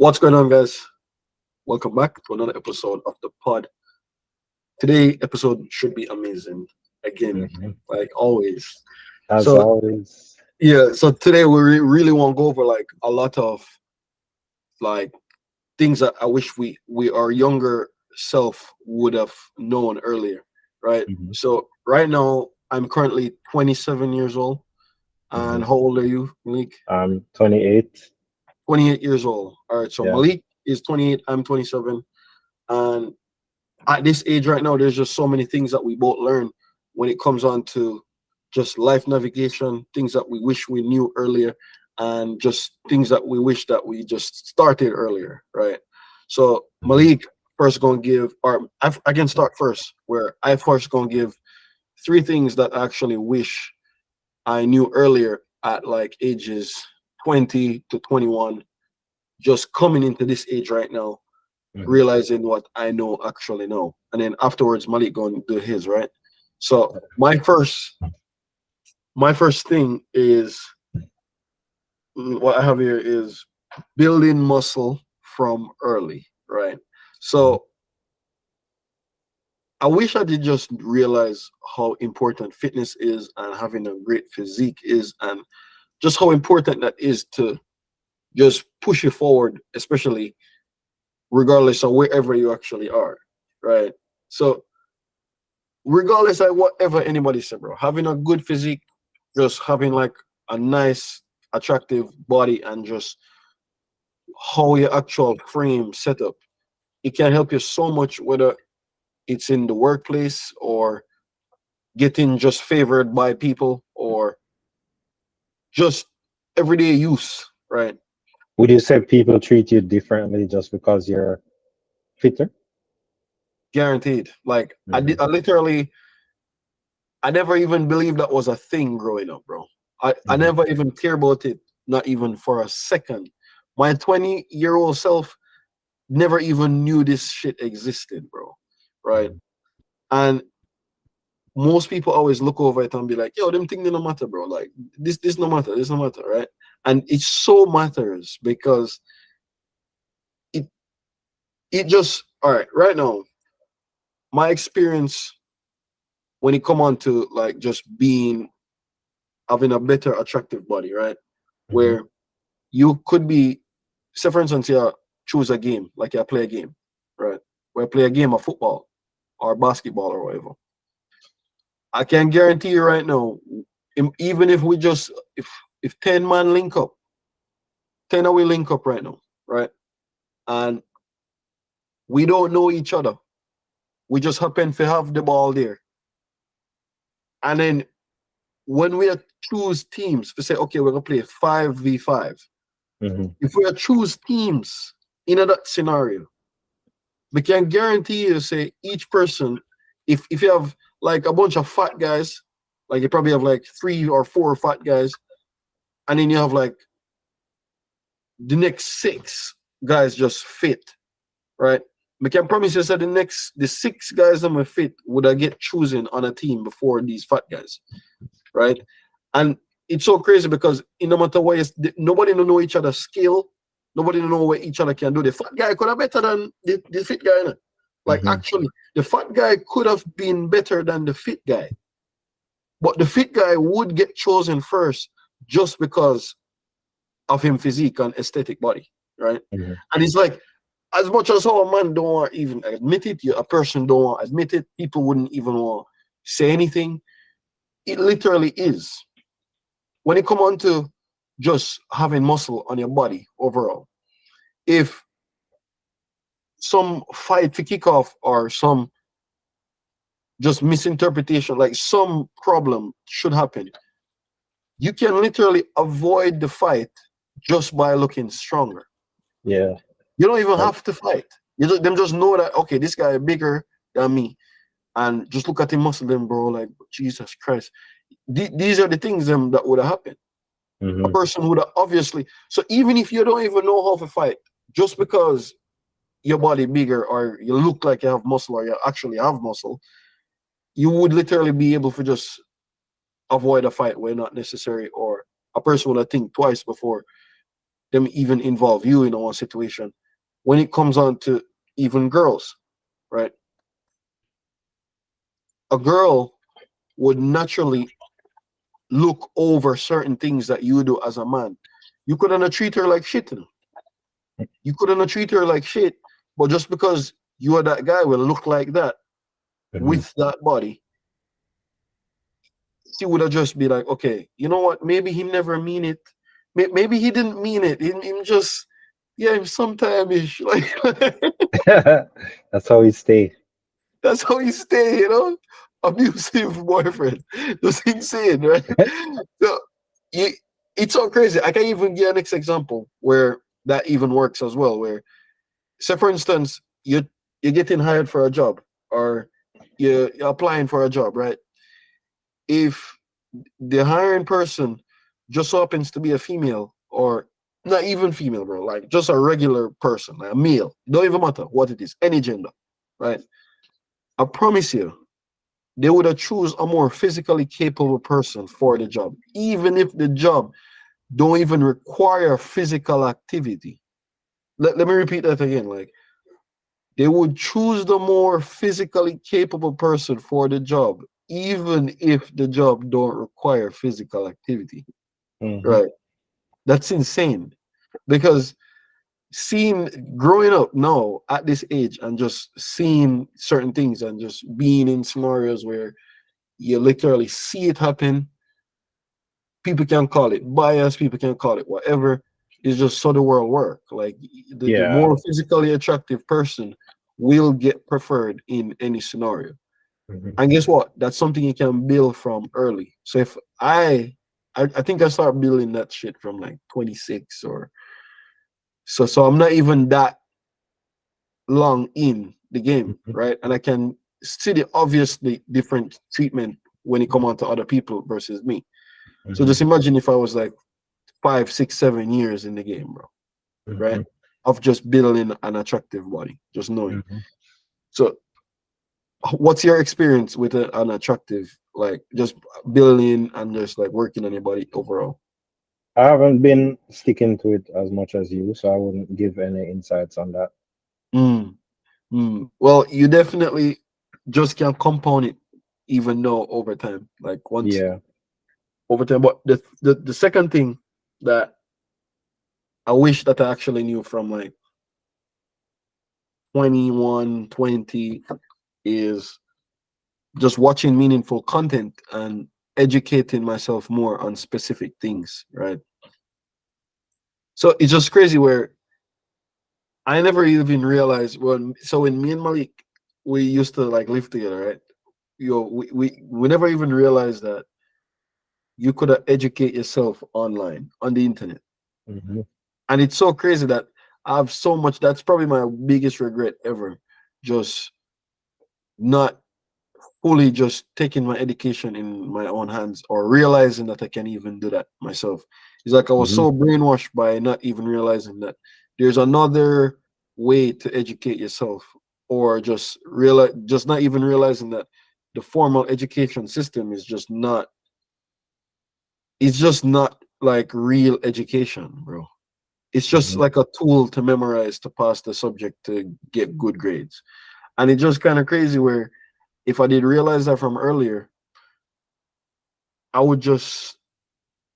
What's going on, guys? Welcome back to another episode of the pod. Today episode should be amazing again, Mhm. like always. As So always. yeah, so today we really want to go over like a lot of like things that I wish we our younger self would have known earlier, right? Mhm. So right now I'm currently 27 years old, and Mhm. how old are you, Malik? I'm 28. 28 years old. All right, so Yeah. Malik is 28, I'm 27, and at this age right now, there's just so many things that we both learn when it comes on to just life navigation, things that we wish we knew earlier, and just things that we wish that we just started earlier, right? So Mhm. Malik first gonna give, or I can start first, where I first gonna give three things that I actually wish I knew earlier at like ages 20 to 21, just coming into this age right now, Mhm. realizing what I know actually know. And then afterwards Malik going to do his, right? So my first thing is what I have here is building muscle from early, right? Mhm. So I wish I did just realize how important fitness is and having a great physique is, and just how important that is to just push you forward, especially regardless of wherever you actually are, right? So regardless of whatever anybody said, bro, having a good physique, just having like a nice, attractive body, and just how your actual frame setup, it can help you so much, whether it's in the workplace or getting just favored by people or just everyday use, right? Would you say people treat you differently just because you're fitter? Guaranteed. Like Hmm. I literally, I never even believed that was a thing growing up, bro. I Hmm. never even care about it, not even for a second. My 20-year-old self never even knew this shit existed, bro. Right? Hmm. And most people always look over it and be like, yo, them things no matter, bro. Like this no matter, this no matter, right? And it so matters because it it just all right, right now, my experience when it come on to like just being having a better attractive body, right? Hmm. Where you could be, say for instance, you choose a game, like you play a game, right? Where play a game of football or basketball or whatever. I can guarantee you right now, even if we just if 10 man link up, 10 of we link up right now, right? And we don't know each other. We just happen to have the ball there. And then when we choose teams, we say, okay, we're gonna play 5v5. Hmm. If we choose teams in that scenario, we can guarantee you, say, each person, if you have like a bunch of fat guys, like you probably have like 3 or 4 fat guys, and then you have like the next 6 guys just fit, right? We can promise you that the 6 guys that will fit would I get chosen on a team before these fat guys, right? And it's so crazy because no matter what, nobody don't know each other's skill, nobody don't know what each other can do. The fat guy could have better than the fit guy, innit? Like Hmm. actually, the fat guy could have been better than the fit guy, but the fit guy would get chosen first just because of him physique and aesthetic body, right? Hmm. And it's like, as much as how a man don't want to even admit it, a person don't want to admit it, people wouldn't even want to say anything. It literally is. When it come on to just having muscle on your body overall, if some fight to kick off or some just misinterpretation, like some problem should happen, you can literally avoid the fight just by looking stronger. Yeah. You don't even Um, have to fight. Them just know that okay, this guy is bigger than me, and just look at him muscle, them bro. Like Jesus Christ, these are the things that would have happened. A mhm. person would have obviously. So even if you don't even know how to fight, just because your body bigger or you look like you have muscle or you actually have muscle, you would literally be able to just avoid a fight where not necessary, or a person would have think twice before them even involve you in one situation. When it comes on to even girls, right? A girl would naturally look over certain things that you do as a man. You couldn't treat her like shit. You couldn't treat her like shit, but just because you are that guy will look like that Hmm. with that body, she would have just be like, okay, you know what? Maybe he never mean it. Maybe he didn't mean it. Him just, yeah, sometimes like That's how we stay. that's how you stay, you know? Abusive boyfriend. That's insane, right? So you, it's so crazy. I can even give an next example where that even works as well. Where, say for instance, you're getting hired for a job or you're applying for a job, right? If the hiring person just so happens to be a female or not even female, bro, like just a regular person, like a male, don't even matter what it is, any gender, right? I promise you, they would have choose a more physically capable person for the job, even if the job don't even require physical activity. Let me repeat that again. Like they would choose the more physically capable person for the job, even if the job don't require physical activity. Hmm. Right. That's insane. Because seeing growing up now at this age and just seeing certain things and just being in scenarios where you literally see it happen, people can call it bias, people can call it whatever. It's just so the world work. Like the Yeah. more physically attractive person will get preferred in any scenario. Hmm. And guess what? That's something you can build from early. So if I think I started building that shit from like 26 or so I'm not even that long in the game, Hmm. right? And I can see the obviously different treatment when it come on to other people versus me. So Hmm. just imagine if I was like 5, 6, 7 years in the game, bro, right? Hmm. Of just building an attractive body, just knowing. Hmm. So what's your experience with an attractive, like just building and just like working on your body overall? I haven't been sticking to it as much as you, so I wouldn't give any insights on that. Mm, Well, you definitely just can compound it even though over time, like once Yeah. over time. But the second thing that I wish that I actually knew from like 21, 20 is just watching meaningful content and educating myself more on specific things, right? So it's just crazy where I never even realized when me and Malik we used to like live together, right? We never even realized that you could educate yourself online on the internet. Hmm. And it's so crazy that I have so much. That's probably my biggest regret ever. Just not fully just taking my education in my own hands or realizing that I can even do that myself. It's like I was Hmm. so brainwashed by not even realizing that there's another way to educate yourself, or just not even realizing that the formal education system is just not. It's just not like real education, bro. It's just Hmm. like a tool to memorize to pass the subject to get good grades. And it's just kind of crazy where if I did realize that from earlier, I would just,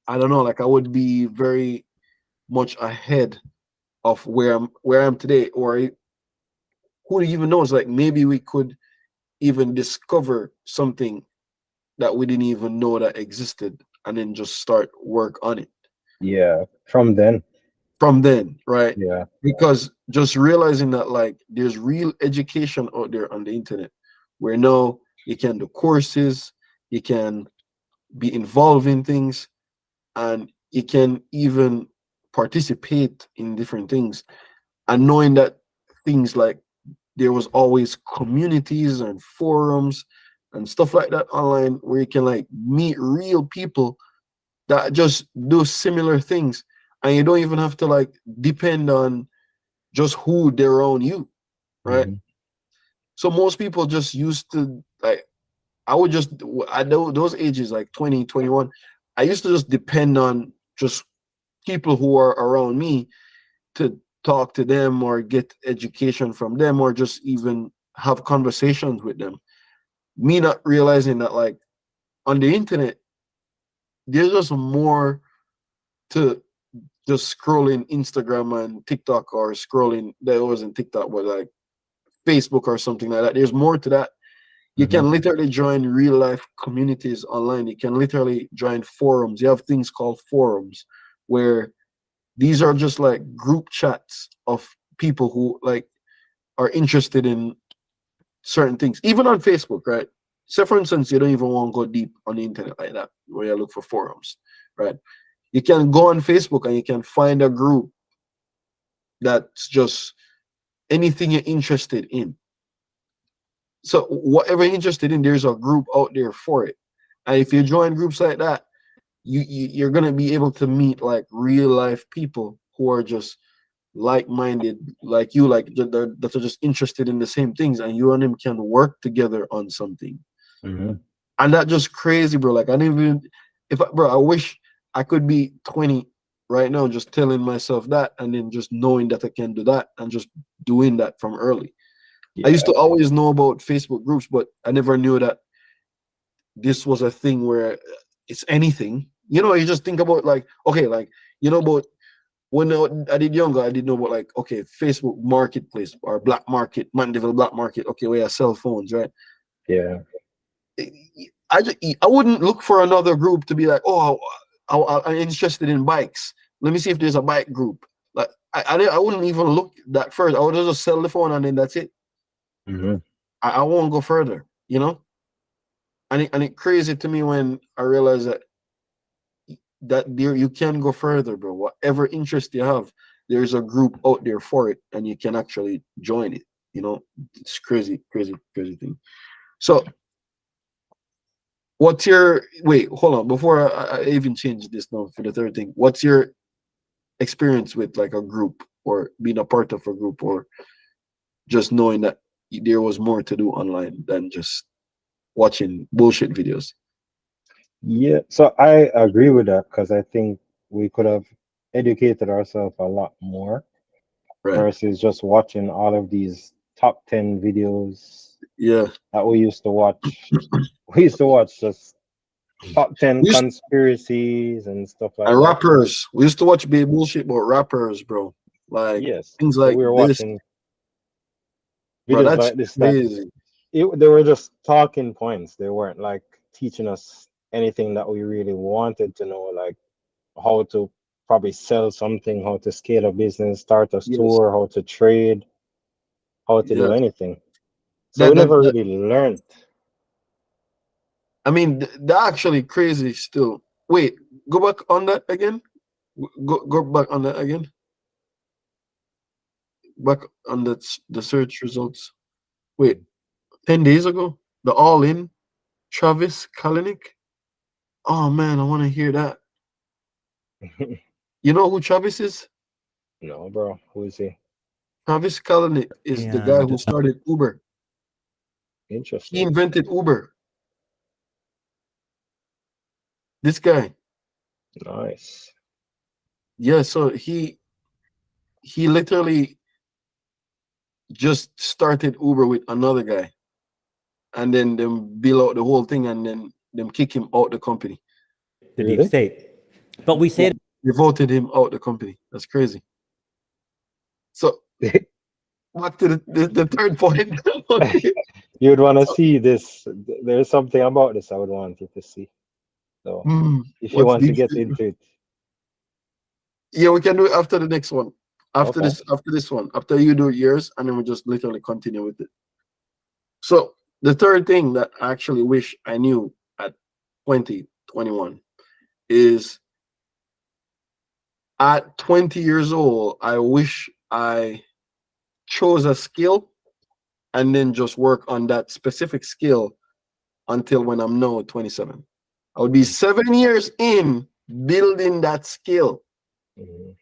I don't know, like I would be very much ahead of where I'm today. Or who even knows, like maybe we could even discover something that we didn't even know that existed and then just start work on it Yeah. From then. from then, right? Yeah. Because just realizing that like there's real education out there on the internet where now you can do courses, you can be involved in things, and you can even participate in different things. And knowing that things like there was always communities and forums and stuff like that online where you can like meet real people that just do similar things, and you don't even have to like depend on just who they're around you, right? Hmm. So most people just used to like, I would just I know those ages like 20, 21, I used to just depend on just people who are around me to talk to them or get education from them or just even have conversations with them. Me not realizing that, like, on the internet, there's just more to just scrolling Instagram and TikTok, or scrolling, that wasn't TikTok, but like Facebook or something like that. There's more to that. You Mm-hmm. can literally join real life communities online. You can literally join forums. You have things called forums where these are just like group chats of people who like are interested in certain things. Even on Facebook, right? Say for instance, you don't even want to go deep on the internet like that, where you look for forums, right? You can go on Facebook and you can find a group that's just anything you're interested in. So whatever you're interested in, there's a group out there for it. And if you join groups like that, you're gonna be able to meet like real life people who are just like-minded, like you, like that are just interested in the same things, and you and them can work together on something. Mm-hmm. And that just crazy, bro. Like, I didn't even, bro, I wish I could be 20 right now, just telling myself that, and then just knowing that I can do that, and just doing that from early. I used Yeah. to always know about Facebook groups, but I never knew that this was a thing where it's anything. You just think about, like, okay, like, about when I did younger, I didn't know about, like, okay, Facebook Marketplace or Black Market, Mandeville Black Market. Okay, we have cell phones, right? Yeah. I wouldn't look for another group to be like, oh, I'm interested in bikes. Let me see if there's a bike group. Like, I wouldn't even look that first. I would just sell the phone and then that's it. Mm-hmm. I won't go further. And it crazy to me when I realize that there you can go further, bro. Whatever interest you have, there's a group out there for it, and you can actually join it. It's crazy, crazy, crazy thing. So, what's your wait? Hold on, before I even change this now for the third thing. What's your experience with like a group, or being a part of a group, or just knowing that there was more to do online than just watching bullshit videos? Yeah. So I agree with that because I think we could have educated ourselves a lot more Right? versus just watching all of these top 10 videos Yeah. that we used to watch. We used to watch just top 10 We used conspiracies and stuff like And that. rappers. We used to watch big bullshit about rappers, bro. Like Yes. things So like we were this, watching bro. videos That's like this that crazy. they were just talking points. They weren't like teaching us anything that we really wanted to know, like how to probably sell something, how to scale a business, start a Yes. store, how to trade, how to Yeah. do anything. So we That that, never that really learned. I mean, that actually crazy still. Wait, go back on that again. Go back on that again. Back on the search results. Wait, 10 days ago, the All In, Travis Kalanick. Oh man, I want to hear that. You know who Travis is? No, bro. Who is he? Travis Kalanick is the guy And who started Uber. He Interesting. invented Uber. This guy. Nice. Yeah, so he literally just started Uber with another guy, and then them bill out the whole thing, and then them kick him out the company. the deep Really? state. But we say Yeah, they voted him out the company. That's crazy. So back to the third point. Okay. You'd want to So, see this. There's something about this I would want you to see. So if you what's want to deep? get into it, Yeah, we can do it after the next one. okay. After this one, after you do yours, and then we just literally continue with it. So the third thing that I actually wish I knew at 2021 is, at 20 years old, I wish I chose a skill and then just work on that specific skill until when I'm now 27. I would be Mhm, 7 years in building that skill. mhm.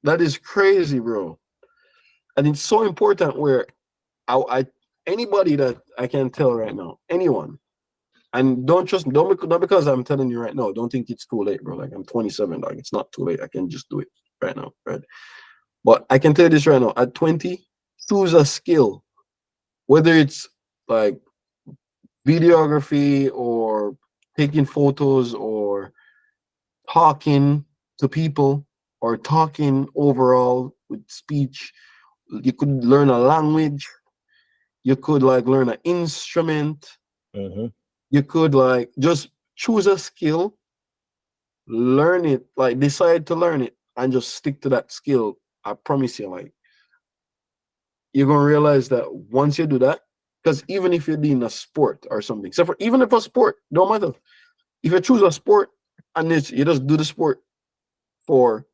That is crazy, bro. And it's so important where I anybody that I can tell right now, anyone, And don't because I'm telling you right now, don't think it's too late, bro. Like I'm 27, dog. It's not too late. I can just do it right now, right? But I can tell you this right now. At 20, choose a skill, whether it's like videography or taking photos or talking to people or talking overall with speech. You could learn a language. You could like learn an instrument. Mm-hmm. You could like just choose a skill, learn it, like decide to learn it, and just stick to that skill. I promise you, like you're gonna realize that once you do that, because even if you're doing a sport or something, except for even if a sport, don't matter. If you choose a sport and you just do the sport for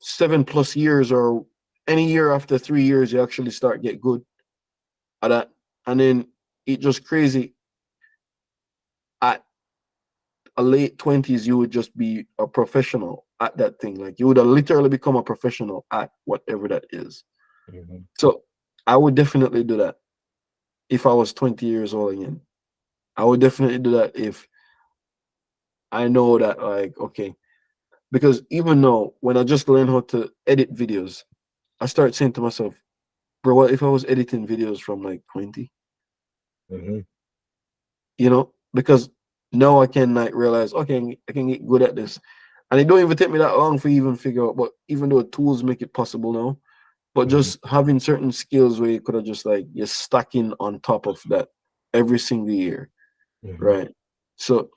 7+ years or any year after 3 years, you actually start get good at that, and then it just crazy. At a late 20s, you would just be a professional at that thing. Like you would have literally become a professional at whatever that is. Mm-hmm. So I would definitely do that if I was 20 years old again. I would definitely do that if I know that, like, okay, because even though when I just learned how to edit videos, I start saying to myself, bro, what if I was editing videos from like 20? Mm-hmm. You know, because now I can like realize, okay, I can get good at this. And it don't even take me that long for even figure out, but even though tools make it possible now, but Mm-hmm. just having certain skills where you could have just like you're stacking on top of that every single year, Mm-hmm. right? So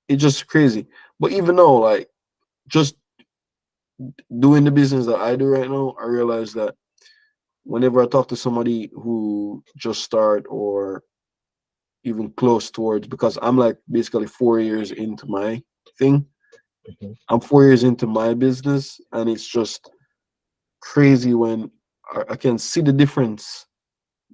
it's just crazy. But even though like just doing the business that I do right now, I realize that whenever I talk to somebody who just start or even close towards, because I'm like basically 4 years into my thing. Mm-hmm. I'm 4 years into my business, and it's just crazy when I can see the difference.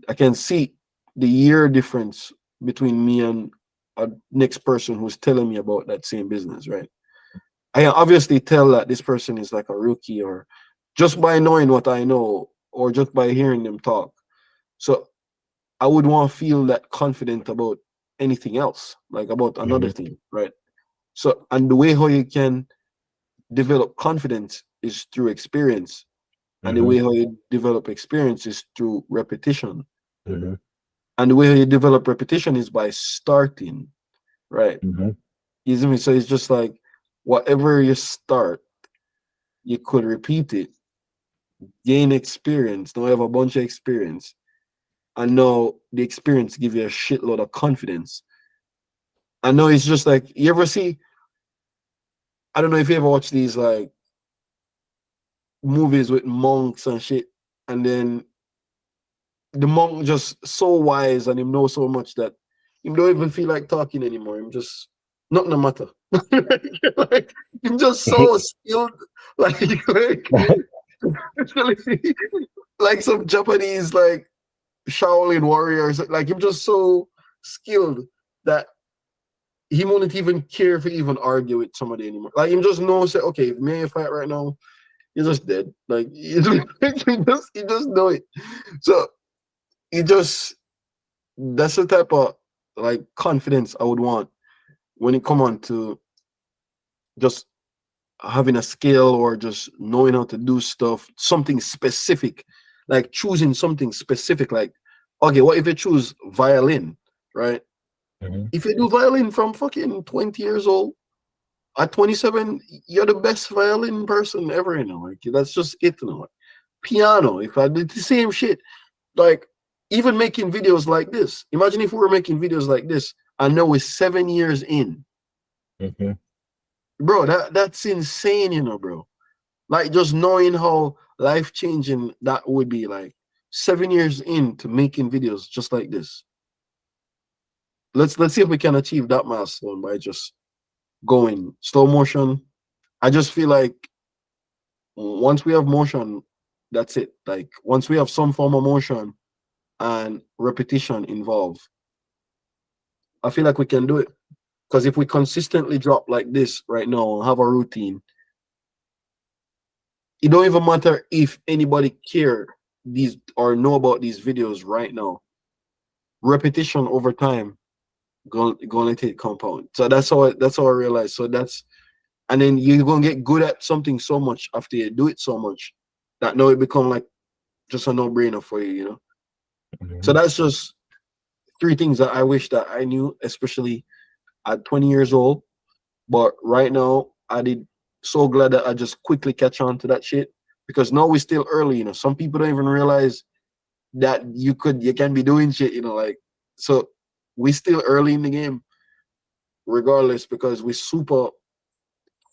I can see the year difference between me and a next person who's telling me about that same business, right? I can obviously tell that this person is like a rookie, or just by knowing what I know, or just by hearing them talk. So I would want to feel that confident about anything else, like about another Mm-hmm. thing, right? So, and the way how you can develop confidence is through experience, and the Mm-hmm. way how you develop experience is through repetition, Mm-hmm. and the way how you develop repetition is by starting, right? Mm-hmm. You see me? So it's just like whatever you start, you could repeat it, gain experience. Now you have a bunch of experience, and now the experience give you a shitload of confidence. I know it's just like you ever see. I don't know if you ever watch these like movies with monks and shit, and then the monk just so wise and him know so much that him don't even feel like talking anymore. Him just nothing no matter. Like him just so skilled, like like some Japanese like Shaolin warriors. Like him just so skilled that he won't even care if he even argue with somebody anymore. Like him just knows that okay, if me and fight right now, you're just dead. Like you just know it. So it just that's the type of like confidence I would want when it come on to just having a skill or just knowing how to do stuff, something specific, like choosing something specific. Like, okay, what if you choose violin, right? Mm-hmm. If you do violin from fucking 20 years old, at 27, you're the best violin person ever, you know. Like that's just it, you know. Like, piano, if I did the same shit, like even making videos like this. Imagine if we were making videos like this. I know we're 7 years in, Mm-hmm. bro. That's insane, you know, bro. Like just knowing how life changing that would be. Like 7 years into making videos just like this. Let's see if we can achieve that milestone by just going slow motion. I just feel like once we have motion, that's it. Like once we have some form of motion and repetition involved, I feel like we can do it. Because if we consistently drop like this right now and have a routine, it don't even matter if anybody care these or know about these videos right now. Repetition over time gonna take compound. So that's how I realized. So that's, and then you're gonna get good at something so much after you do it so much that now it become like just a no-brainer for you, you know. So Mhm. that's just three things that I wish that I knew, especially at 20 years old. But right now, I did so glad that I just quickly catch on to that shit, because now we're still early, you know. Some people don't even realize that you can be doing shit, you know, like, so we still early in the game regardless, because we're super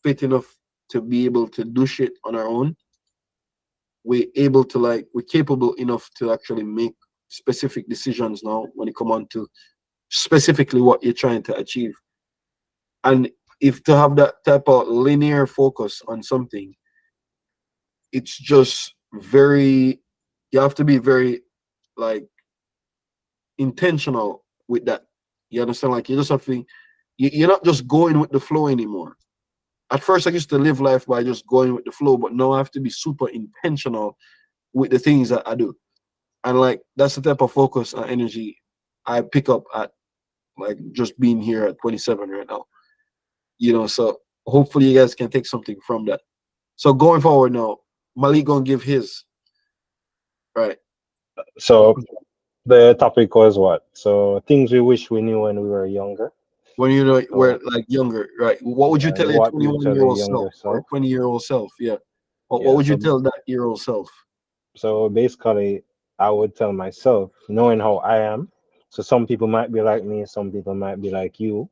fit enough to be able to do shit on our own. We're capable enough to actually make specific decisions now when it come on to specifically what you're trying to achieve. And if to have that type of linear focus on something, it's just very, you have to be very like intentional with that. You understand? Like, you just have to, you're not just going with the flow anymore. At first I used to live life by just going with the flow, but now I have to be super intentional with the things that I do. And like, that's the type of focus and energy I pick up at, like, just being here at 27 right now, you know. So hopefully you guys can take something from that. So going forward now, Malik gonna give his, right? So the topic was what? So things we wish we knew when we were younger. When you know we're So like younger, right? What would you yeah, and tell your what you 21 tell year your old self younger or self. 20-year-old self? Yeah. What Yeah. would you So tell that year old self? basically, I would tell myself, knowing how I am. So some people might be like me, some people might be like you.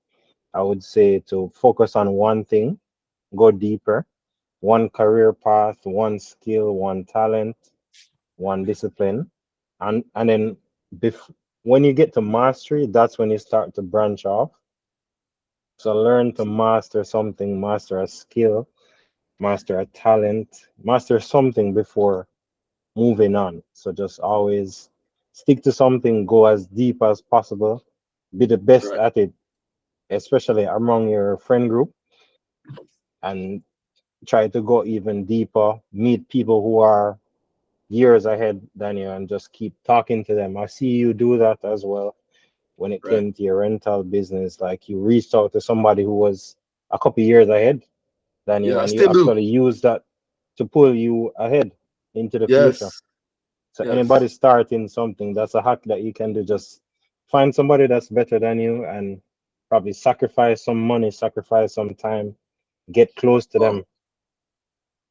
I would say to focus on one thing, go deeper, one career path, one skill, one talent, one discipline, and then when you get to mastery, that's when you start to branch off. So learn to master something, master a skill, master a talent, master something before moving on. So just always stick to something, go as deep as possible, be the best Right. at it, especially among your friend group, and try to go even deeper, meet people who are years ahead than you, and just keep talking to them. I see you do that as well when it Right. came to your rental business. Like you reached out to somebody who was a couple years ahead than you, Yeah, I and you still do. actually use that to pull you ahead into the future. Yes. So Yes. anybody starting something, that's a hack that you can do. Just find somebody that's better than you and probably sacrifice some money, sacrifice some time, get close to Wow. them.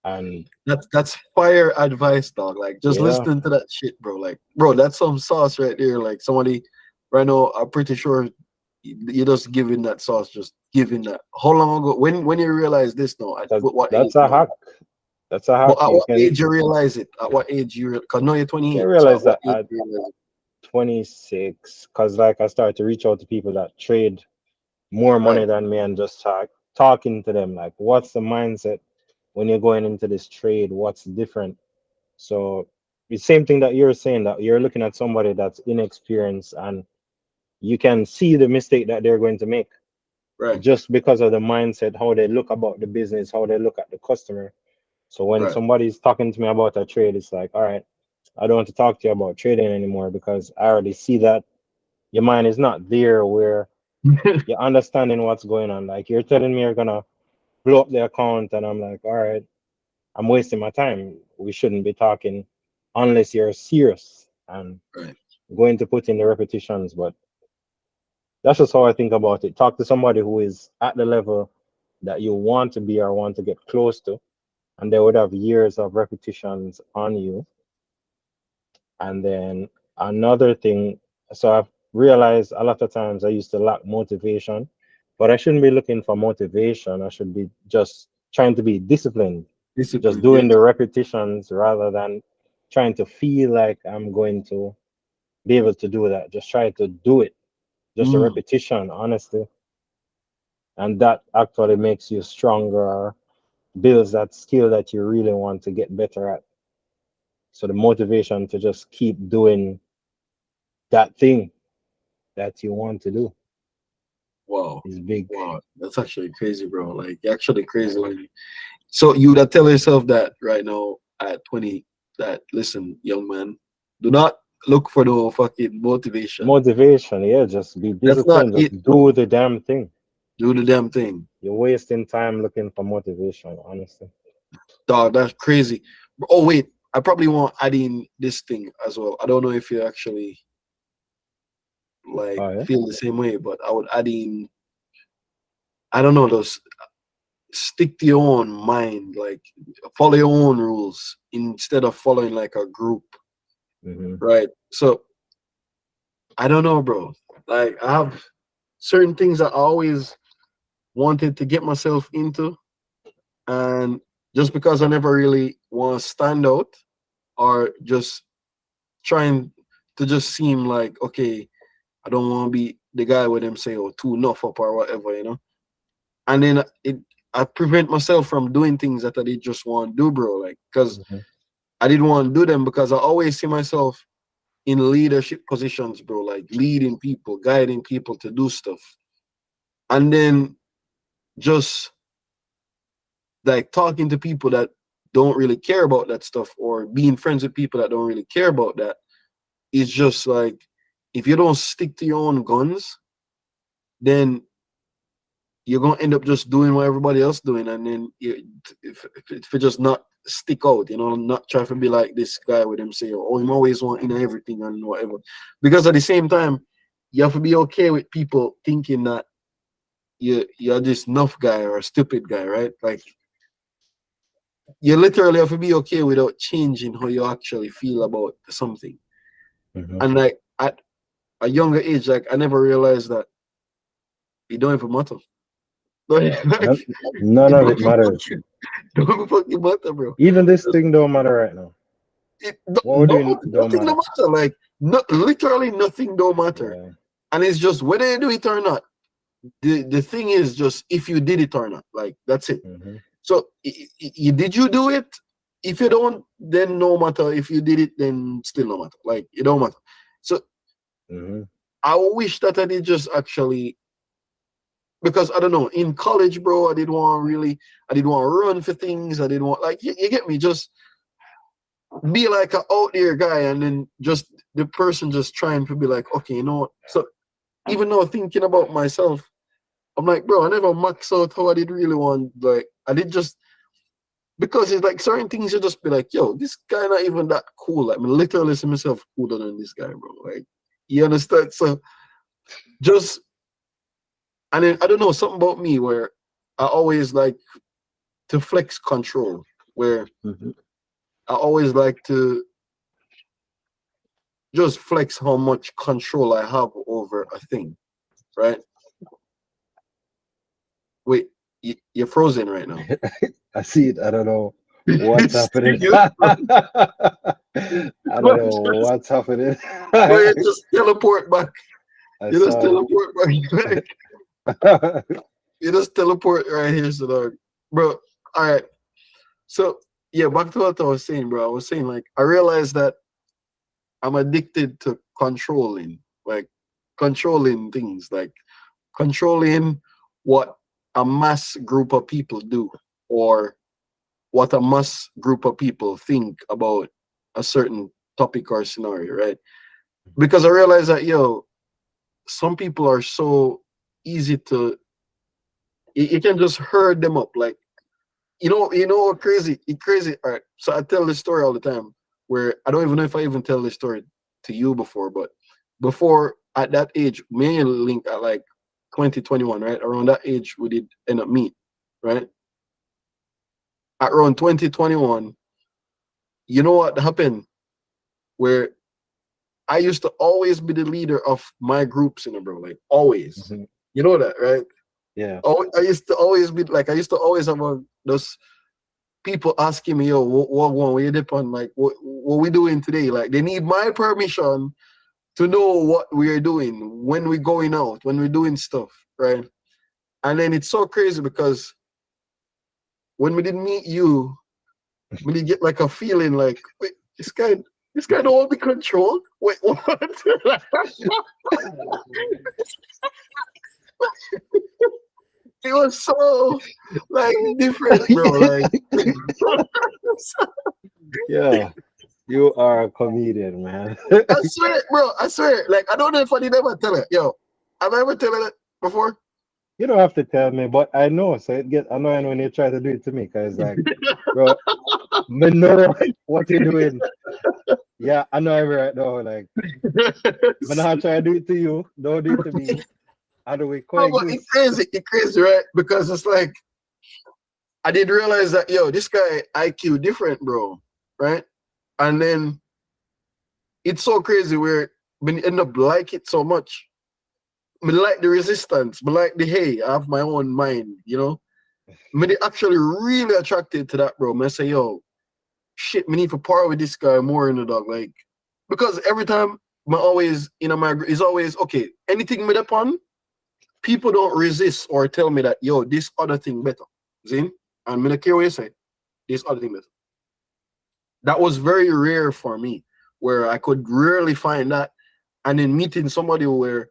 And That's fire advice, dog. Like, just yeah, listening to that shit, bro. Like, bro, that's some sauce right there. Like, somebody right now, I'm pretty sure you're just giving that sauce, just giving that. How long ago? When you realize this now? At what age that's a now? hack. That's a But hack. at You what can age you realize it? At what age Because now you're you 28. So realize at what that age at you realize 26, because like I started to reach out to people that trade more it? Right. money than me and just talking to them like what's the mindset when you're going into this trade, what's different. So the same thing that you're saying, that you're looking at somebody that's inexperienced and you can see the mistake that they're going to make Right. just because of the mindset, how they look about the business, how they look at the customer. So when Right. somebody's talking to me about a trade, it's like, all right, I don't want to talk to you about trading anymore because I already see that your mind is not there where you're understanding what's going on. Like you're telling me you're gonna blow up the account, and I'm like, all right, I'm wasting my time. We shouldn't be talking unless you're serious and Right. going to put in the repetitions. But that's just how I think about it. Talk to somebody who is at the level that you want to be or want to get close to, and they would have years of repetitions on you. And then another thing, so I've realized a lot of times I used to lack motivation, but I shouldn't be looking for motivation. I should be just trying to be disciplined, just Discipline. doing Yes. the repetitions rather than trying to feel like I'm going to be able to do that. Just try to do it, just a Mm. repetition, honestly. And that actually makes you stronger, builds that skill that you really want to get better at. So the motivation to just keep doing that thing that you want to do Wow. is big. Wow. That's actually crazy, bro. Like, actually crazy. Like, so you would tell yourself that right now at 20, that listen, young man, do not look for no fucking motivation. Motivation, yeah, just be That's not disciplined, it, just bro. do the damn thing. Do the damn thing. You're wasting time looking for motivation, honestly. Dog, that's crazy. Oh wait, I probably want to add in this thing as well. I don't know if you actually like Oh yeah. feel the same way, but I would add in, I don't know, those stick to your own mind, like follow your own rules instead of following like a group, Mm-hmm. right? So I don't know, bro. Like I have certain things I always wanted to get myself into, and just because I never really want to stand out or just trying to just seem like, okay, I don't want to be the guy with them say, oh, too enough up or whatever, you know. And then I prevent myself from doing things that I did just want to do, bro. Like, because Mm-hmm. I didn't want to do them because I always see myself in leadership positions, bro, like leading people, guiding people to do stuff. And then just like talking to people that don't really care about that stuff or being friends with people that don't really care about that is just like, if you don't stick to your own guns, then you're gonna end up just doing what everybody else doing, and then if you just not stick out, you know, not try to be like this guy with him say, oh, him always want in everything and whatever. Because at the same time, you have to be okay with people thinking that you're this nuff guy or a stupid guy, right? Like you literally have to be okay without changing how you actually feel about something. Mm-hmm. And like at a younger age, like I never realized that it don't even matter. Like, None it of don't it matters. don't even fucking matter, bro. Even this thing don't matter right now. What we're doing don't Nothing matter. don't matter. Like literally nothing don't matter. Yeah. And it's just whether you do it or not. The thing is just if you did it or not. Like that's it. Mm-hmm. So did you do it? If you don't, then no matter. If you did it, then still no matter. Like it don't matter. So Mm-hmm. I wish that I did just actually, because I don't know, in college, bro, I didn't want to run for things. I didn't want, like, you get me, just be like an out there guy, and then just the person just trying to be like, okay, you know what? So even though thinking about myself, I'm like, bro, I never max out how I did really want. Like, I did just because it's like certain things you just be like, yo, this guy not even that cool. Like, I mean, literally see myself cooler than this guy, bro. Like, you understand? So just, and then I don't know, something about me where I always like to flex control, where Mm-hmm. I always like to just flex how much control I have over a thing, right? Wait, you're frozen right now. I see it. I don't know what's happening. Serious, bro? I don't know what's happening. Bro, you just teleport back. I You just saw teleport back. it. You just teleport right here, so dog. Bro, all right. So yeah, back to what I was saying, bro. I was saying like I realized that I'm addicted to controlling things, like controlling what a mass group of people do or what a mass group of people think about a certain topic or scenario, right? Because I realized that, yo, some people are so easy to, you can just herd them up. Like, what crazy, crazy. All right. So I tell this story all the time where I don't even know if I even tell this story to you before, but before at that age, me and Link at like 2021, right? Around that age, we did end up meet, right? At around 2021, you know what happened? Where I used to always be the leader of my groups, bro. Like always. Mhm. You know that, right? Yeah. I used to always be like, I used to always have those people asking me, yo, what one we dip on, like what we doing today? Like they need my permission to know what we are doing when we're going out, when we're doing stuff, right? And then it's so crazy because when we didn't meet you, we did get like a feeling like, wait, this guy don't want to be controlled. Wait, what? It was so like different, bro. Like Yeah. You are a comedian, man. I swear, bro. I swear. Like, I don't know if I did ever tell it. Yo, have I ever tell it before? You don't have to tell me, but I know. So it gets annoying when you try to do it to me, because like, bro, me know what you're doing. Yeah, I know every right now. Like, when I try to do it to you, don't do it to me. How do we No, but coexist? it's crazy, right? Because it's like I did realize that yo, this guy IQ different, bro, right? And then it's so crazy where when you end up like it so much, me like the resistance, me like the hey, I have my own mind, you know. Me they actually really attracted to that, bro. Me say yo, shit, me need to par with this guy more in the dog, like because every time my always my is always okay. Anything me upon, people don't resist or tell me that yo, this other thing better. See? And me not care what you say, this other thing better. That was very rare for me, where I could rarely find that. And then meeting somebody where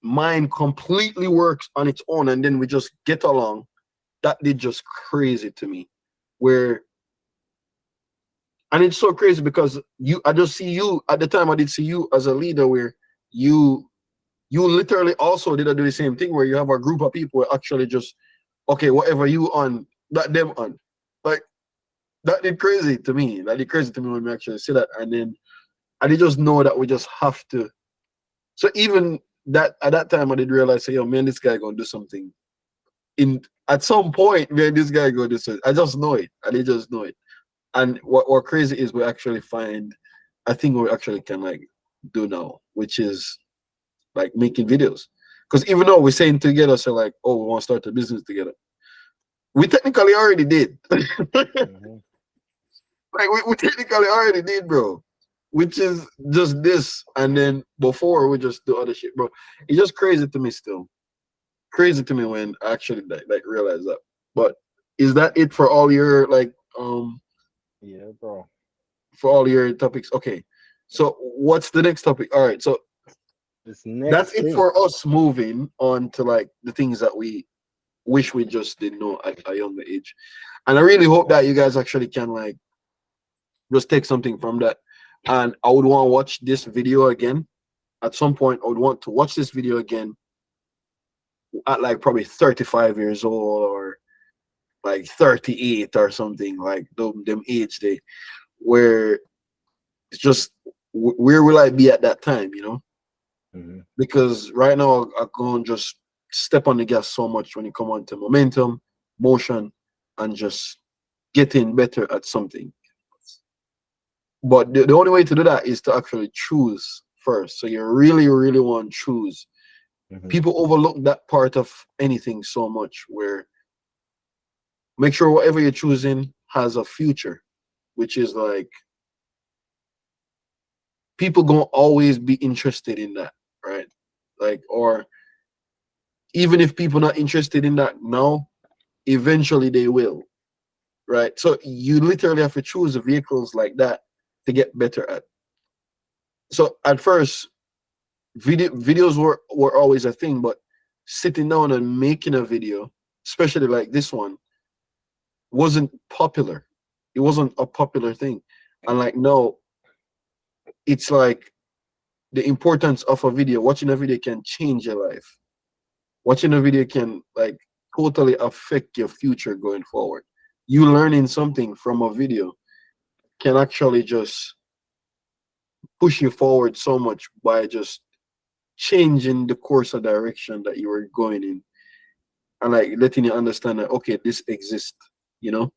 mind completely works on its own and then we just get along, that did just crazy to me. Where and it's so crazy because I just see you at the time. I did see you as a leader where you literally also did do the same thing where you have a group of people who actually just okay, whatever you on, that them on. Like that did crazy to me. That did crazy to me when we actually see that. And then I did just know that we just have to. So even that at that time I did realize, say, yo, man, this guy gonna do something. In at some point, man, this guy gonna do something. I just know it. I did just know it. And what crazy is we actually find a thing we actually can like do now, which is like making videos. Because even though we're saying together, so like, oh, we want to start a business together. We technically already did. Mhm. Like we technically already did, bro. Which is just this, and then before we just do other shit, bro. It's just crazy to me still. Crazy to me when I actually like realize that. But is that it for all your like Yeah, bro. for all your topics? Okay. So what's the next topic? All right. So This that's next it thing. for us moving on to like the things that we wish we just didn't know at a younger age. And I really hope that you guys actually can like just take something from that. And I would want to watch this video again. At some point, I would want to watch this video again at like probably 35 years old or like 38 or something, like them age day, where it's just where will I be at that time, you know? Mhm. Because right now I go and just step on the gas so much when you come on to momentum, motion, and just getting better at something. But the only way to do that is to actually choose first. So you really, really want to choose. Mhm. People overlook that part of anything so much where make sure whatever you're choosing has a future, which is like people gonna always be interested in that, right? Like, or even if people not interested in that now, eventually they will, right? So you literally have to choose vehicles like that to get better at. So at first, videos were always a thing, but sitting down and making a video, especially like this one, wasn't popular. It wasn't a popular thing. And like no, it's like the importance of a video. Watching a video can change your life. Watching a video can like totally affect your future going forward. You learning something from a video can actually just push you forward so much by just changing the course of direction that you were going in and like letting you understand that okay, this exists, you know.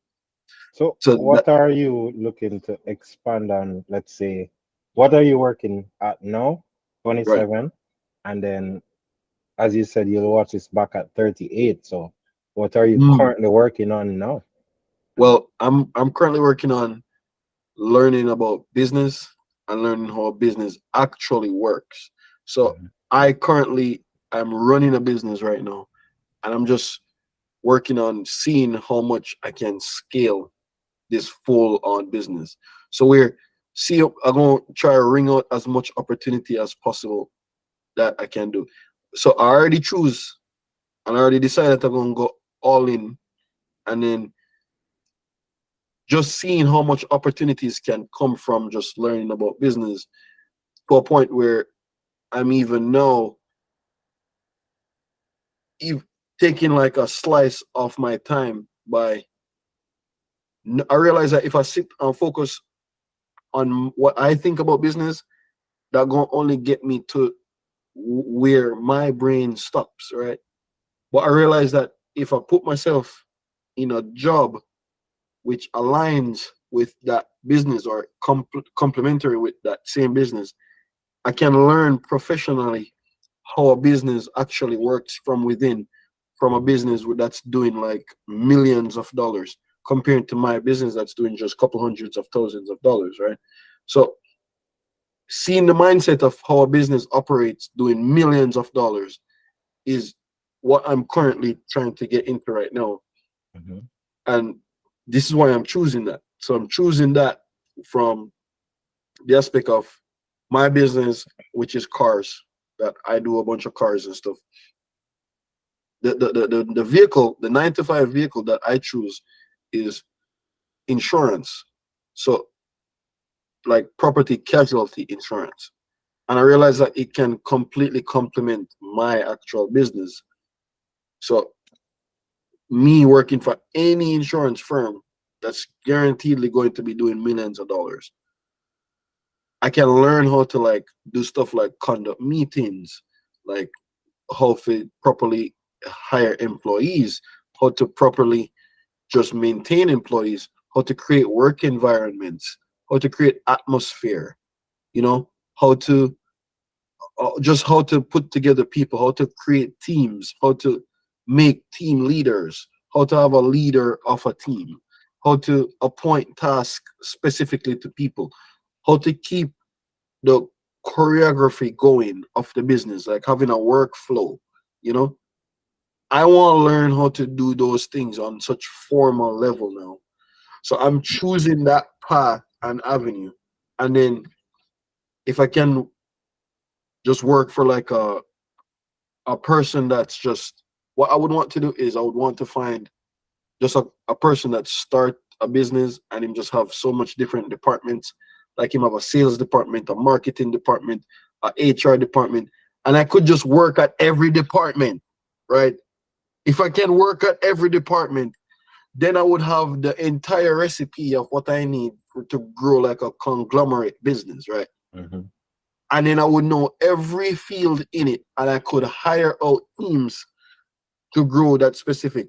So, So that what are you looking to expand on? Let's say, what are you working at now, right. 27? And then, as you said, you'll watch this back at 38. So, what are you Mm. currently working on now? Well, I'm currently working on learning about business and learning how a business actually works. So Mhm. I currently am running a business right now, and I'm just working on seeing how much I can scale this full on business. So I'm gonna try to wring out as much opportunity as possible that I can do. So I already choose and I already decided I'm gonna go all in and then just seeing how much opportunities can come from just learning about business, to a point where I'm even now taking like a slice of my time by, I realize that if I sit and focus on what I think about business, that gonna only get me to where my brain stops, right? But I realize that if I put myself in a job which aligns with that business or complementary with that same business, I can learn professionally how a business actually works from within, from a business that's doing like millions of dollars compared to my business that's doing just a couple hundreds of thousands of dollars, right? So seeing the mindset of how a business operates doing millions of dollars is what I'm currently trying to get into right now. Mm-hmm. And this is why I'm choosing that. So I'm choosing that from the aspect of my business, which is cars, that I do a bunch of cars and stuff. The vehicle, the 9 to 5 vehicle that I choose is insurance. So like property casualty insurance. And I realize that it can completely complement my actual business. So me working for any insurance firm that's guaranteedly going to be doing millions of dollars, I can learn how to like do stuff like conduct meetings, like how to properly hire employees, how to properly just maintain employees, how to create work environments, how to create atmosphere, you know, how to just how to put together people, how to create teams, how to make team leaders, how to have a leader of a team, how to appoint tasks specifically to people, how to keep the choreography going of the business, like having a workflow, you know. I want to learn how to do those things on such formal level now. So I'm choosing that path and avenue. And then if I can just work for like a person that's just, what I would want to do is I would want to find just a person that start a business and him just have so much different departments, like him have a sales department, a marketing department, a HR department, and I could just work at every department, right? If I can work at every department, then I would have the entire recipe of what I need to grow like a conglomerate business, right? Mm-hmm. And then I would know every field in it, and I could hire out teams to grow that specific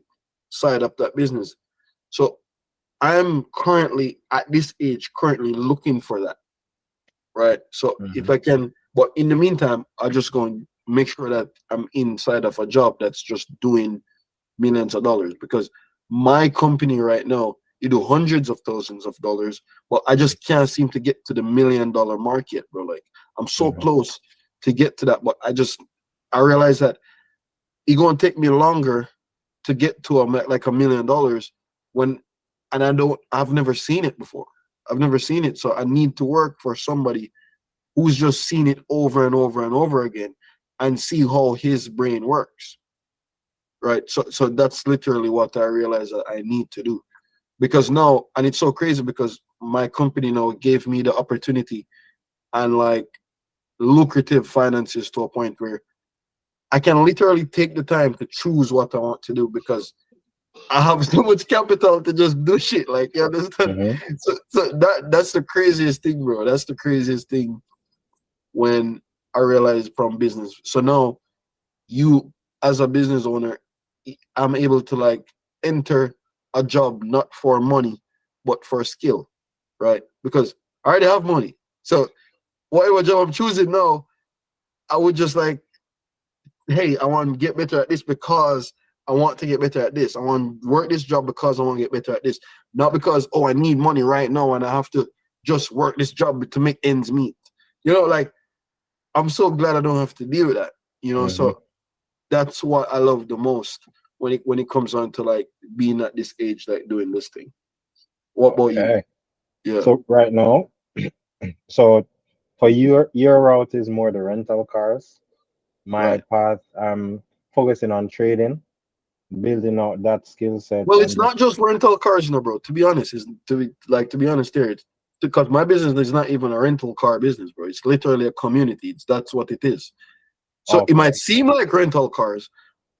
side of that business. So I'm currently at this age, currently looking for that, right? So if Mm-hmm. I can, but in the meantime, I just go and make sure that I'm inside of a job that's just doing millions of dollars, because my company right now, you do hundreds of thousands of dollars, but I just can't seem to get to the $1 million market, bro. Like I'm so Mm-hmm. close to get to that, but I realize that it's gonna take me longer to get to like $1 million when, and I've never seen it before. I've never seen it, so I need to work for somebody who's just seen it over and over and over again and see how his brain works, right? So that's literally what I realized that I need to do, because now, and it's so crazy because my company now gave me the opportunity and like lucrative finances to a point where I can literally take the time to choose what I want to do, because I have so much capital to just do shit. Like, you understand? Mm-hmm. So that's the craziest thing, bro. That's the craziest thing when I realized from business. So now you, as a business owner, I'm able to like enter a job not for money, but for skill, right? Because I already have money. So whatever job I'm choosing now, I would just like, hey, I want to get better at this because I want to get better at this. I want to work this job because I want to get better at this. Not because, oh, I need money right now and I have to just work this job to make ends meet. You know, like I'm so glad I don't have to deal with that. You know, Mm-hmm. so that's what I love the most when it comes on to like being at this age, like doing this thing. What about you? Okay. Yeah, So right now, so for your route is more the rental cars. My right. path, I'm focusing on trading, building out that skill set Well, and it's not just rental cars, bro. To be honest, is to be honest there, it's because my business is not even a rental car business, bro. It's literally a community. That's what it is. So it okay. might seem like rental cars,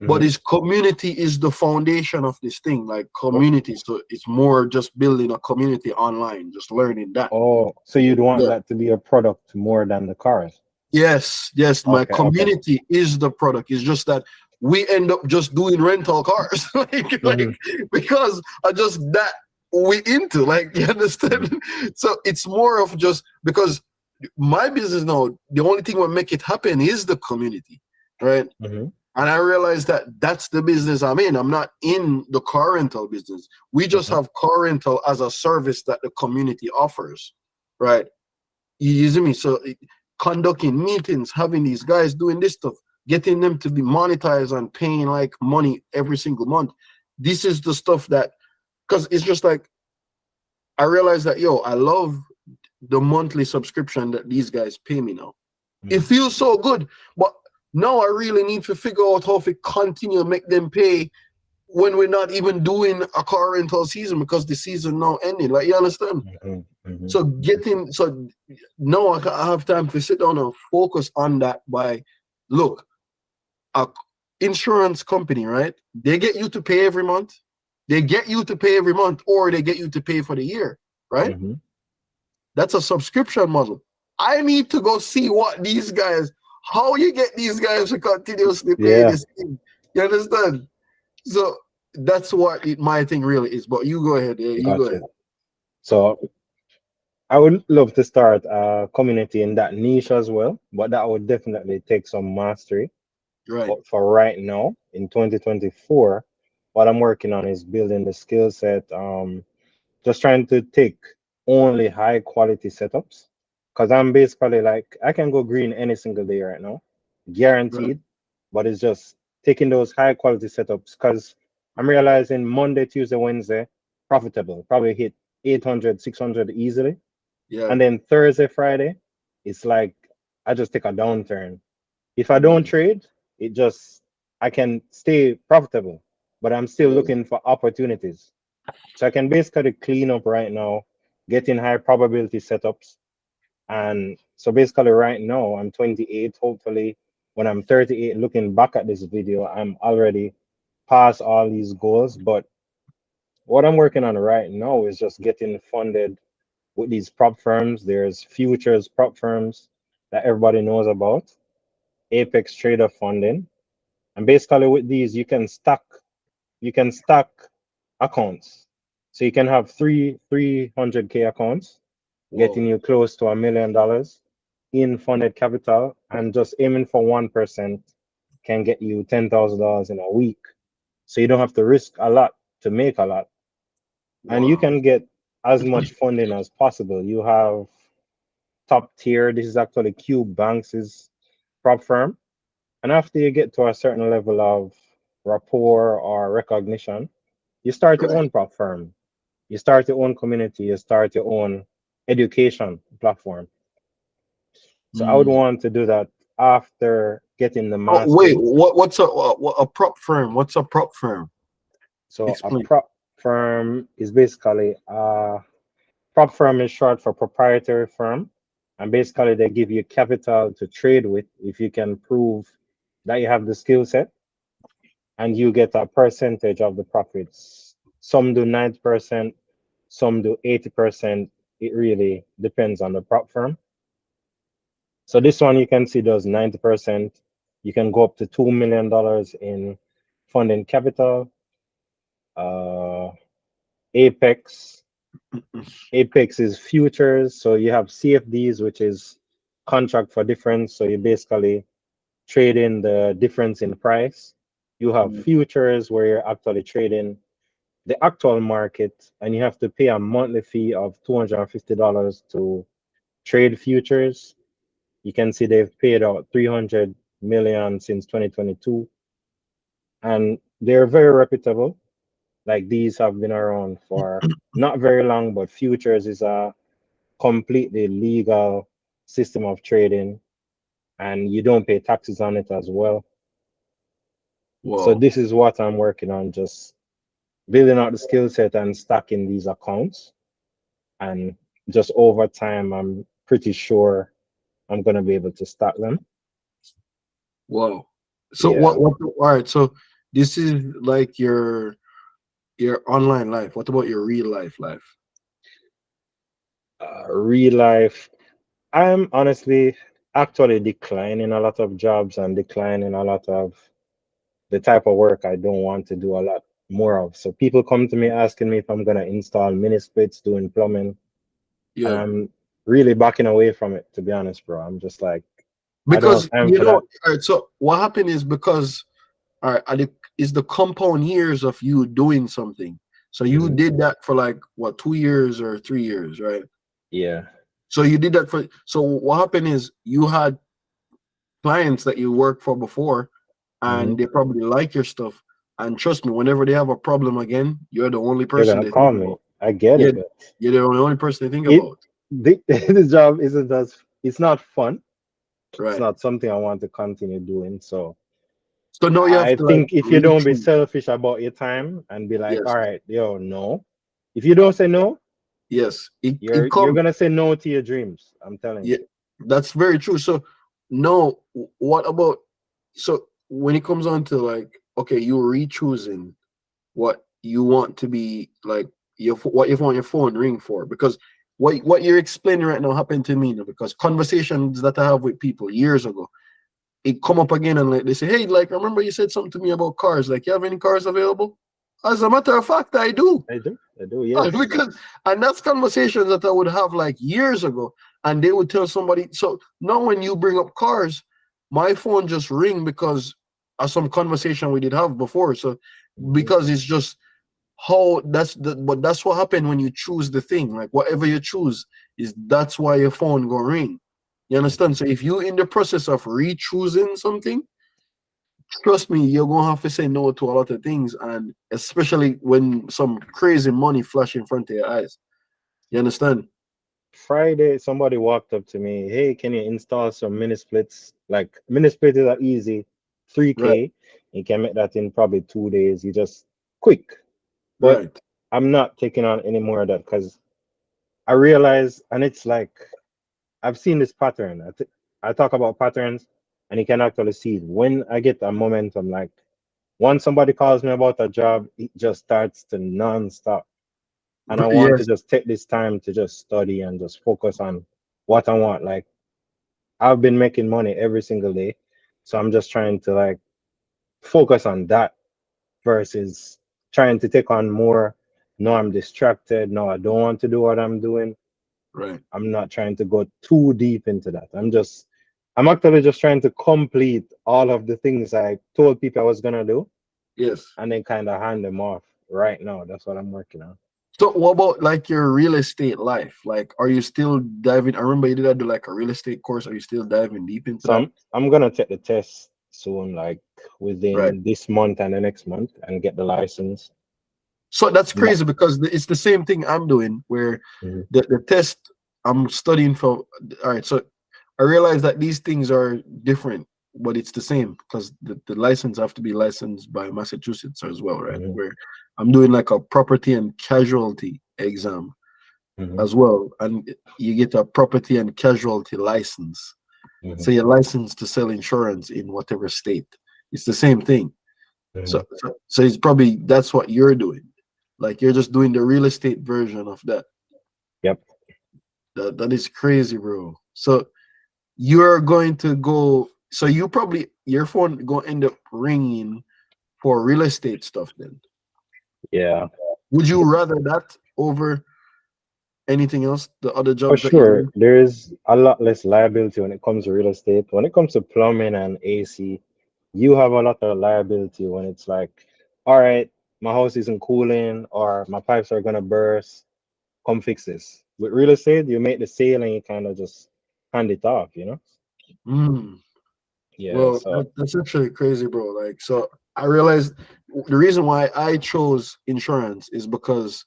but Mhm. it's community is the foundation of this thing, like Oh, community. So it's more just building a community online, just learning that. oh, so you'd want Yeah. that to be a product more than the cars. Yes. My Okay, okay. community is the product. It's just that we end up just doing rental cars, Mhm, because I just that we into like you mhm, understand. So it's more of just because my business now, the only thing that make it happen is the community, right? mhm, And I realized that that's the business I'm in. I'm not in the car rental business. We just mhm. have car rental as a service that the community offers, right? You see me? So conducting meetings, having these guys doing this stuff, getting them to be monetized and paying like money every single month. This is the stuff that, because it's just like, I realized that, yo, I love the monthly subscription that these guys pay me now. It Mhm. feels so good. But now I really need to figure out how to continue to make them pay when we're not even doing a car rental season because the season now ending. Like, you understand? Mhm, mhm, So so now I have time to sit down and focus on that by, look, a insurance company, right? They get you to pay every month. They get you to pay every month, or they get you to pay for the year, right? mhm. That's a subscription model. I need to go see what these guys, how you get these guys to continuously pay Yeah, this thing. You understand? So that's what my thing really is. But you go ahead. Yeah, you go gotcha. ahead. So I would love to start a community in that niche as well, but that would definitely take some mastery. Right. But for right now, in 2024, what I'm working on is building the skill set. Just trying to take only high quality setups because I'm basically like I can go green any single day right now, Right. guaranteed. But it's just taking those high quality setups because I'm realizing Monday, Tuesday, Wednesday, profitable, probably hit 800, 600 easily. Yeah. And then Thursday, Friday, it's like I just take a downturn. If I don't Mm, trade, it just I can stay profitable, but I'm still yeah. looking for opportunities. So I can basically clean up right now, getting high probability setups. And so basically right now I'm 28. Hopefully when I'm 38, looking back at this video, I'm already past all these goals. But what I'm working on right now is just getting funded with these prop firms. There's futures prop firms that everybody knows about, Apex Trader funding. And basically with these, you can stack accounts. So you can have 300K accounts, getting Whoa. you close to $1 million in funded capital, and just aiming for 1% can get you $10,000 in a week. So you don't have to risk a lot to make a lot. And you Wow. can get as much funding as possible. You have top tier. This is actually Cube Banks' prop firm. And after you get to a certain level of rapport or recognition, you start your Right. own prop firm. You start your own community. You start your own education platform. So I would Mm. want to do that after getting the Oh wait, mastery. what's a prop firm? What's a prop firm? So a Explain. prop firm is basically prop firm is short for proprietary firm. And basically they give you capital to trade with if you can prove that you have the skill set, and you get a percentage of the profits. Some do 90%, some do 80%. It really depends on the prop firm. So this one you can see does 90%. You can go up to $2 million in funding capital. Uh, Apex. Apex is futures. So you have CFDs, which is contract for difference. So you basically trade in the difference in price. You have Mm, futures where you're actually trading the actual market, and you have to pay a monthly fee of $250 to trade futures. You can see they've paid out 300 million since 2022, and they're very reputable. Like these have been around for not very long, but futures is a completely legal system of trading, and you don't pay taxes on it as well. So Wow. this is what I'm working on, just building out the skill set and stacking these accounts. And just over time, I'm pretty sure I'm gonna be able to stack them. Wow. So Yeah. all right, so this is like your online life. What about your real life? Real life, I'm honestly actually declining a lot of jobs and declining a lot of the type of work I don't want to do a lot more of. So people come to me asking me if I'm gonna install mini splits, doing plumbing, and Yeah. I'm really backing away from it, to be honest, bro. I'm just like, I don't Because have time for that. all right, so what happened is because all right, is the compound years of you doing something. So you Mhm. did that for like what, 2 years or 3 years, right? Yeah. So you did that for so what happened is you had clients that you worked for before Hmm. and they probably like your stuff. And trust me, whenever they have a problem again, you're the only They're person gonna they think call me. about. I get Yeah, it, but you're the only person they think it about. this job isn't as, it's not fun. It's Right. not something I want to continue doing. So So now you have I to like think if you don't be reach. selfish about your time and be like, Yes. all right, yo, no. If you don't say no, Yes. It you're comes. gonna say no to your dreams. I'm telling Yeah, you. that's very true. So no, what about so when it comes on to like, okay, you're re-choosing what you want to be like what you want your phone ring for, because what you're explaining right now happened to me now, because conversations that I have with people years ago, it come up again and like they say, hey, like, I remember you said something to me about cars, like, you have any cars available? As a matter of fact, I do. I do. I do, yes. Because and that's conversations that I would have like years ago, and they would tell somebody. So now when you bring up cars, my phone just ring because of some conversation we did have before. So Mhm. because it's just how but that's what happened when you choose the thing. Like whatever you choose is that's why your phone gonna ring. You understand? So if you're in the process of re-choosing something, trust me, you're gonna have to say no to a lot of things, and especially when some crazy money flash in front of your eyes. You understand? Friday, somebody walked up to me, hey, can you install some mini splits? Like mini splits are easy, Right, 3K. You can make that in probably 2 days. You just quick. But right, I'm not taking on any more of that because I realize, and it's like I've seen this pattern. I talk about patterns, and you can actually see it. When I get a momentum, like once somebody calls me about a job, it just starts to non-stop. And I want to yes, just take this time to just study and just focus on what I want. Like I've been making money every single day, so I'm just trying to like focus on that versus trying to take on more. No, I'm distracted. No, I don't want to do what I'm doing. right, I'm not trying to go too deep into that. I'm actually just trying to complete all of the things I told people I was gonna do yes. and then kind of hand them off right now. That's what I'm working on. So what about like your real estate life? Like, are you still diving? I remember you did do like a real estate course. Are you still diving deep into So that? I'm gonna take the test soon, like Right. within this month and the next month, and get the license. So that's But, crazy because it's the same thing I'm doing where mhm, the test I'm studying for. All right. So I realize that these things are different, but it's the same because the license have to be licensed by Massachusetts as well, right? mhm, Where I'm doing like a property and casualty exam mhm, as well, and you get a property and casualty license. So mhm, you're licensed to sell insurance in whatever state. It's the same thing. mhm. So it's probably that's what you're doing. Like you're just doing the real estate version of that. Yep. That is crazy, bro. So you're going to go. So you probably your phone gonna end up ringing for real estate stuff. Then Yeah. would you rather that over anything else? The other For jobs that you're sure, doing? there's a lot less liability when it comes to real estate. When it comes to plumbing and AC, you have a lot of liability when it's like, all right, my house isn't cooling or my pipes are gonna burst. Come fix this. With real estate, you make the sale and you kind of just hand it off, you know? Hmm. Yeah, Well, so that's actually crazy, bro. Like, so I realized the reason why I chose insurance is because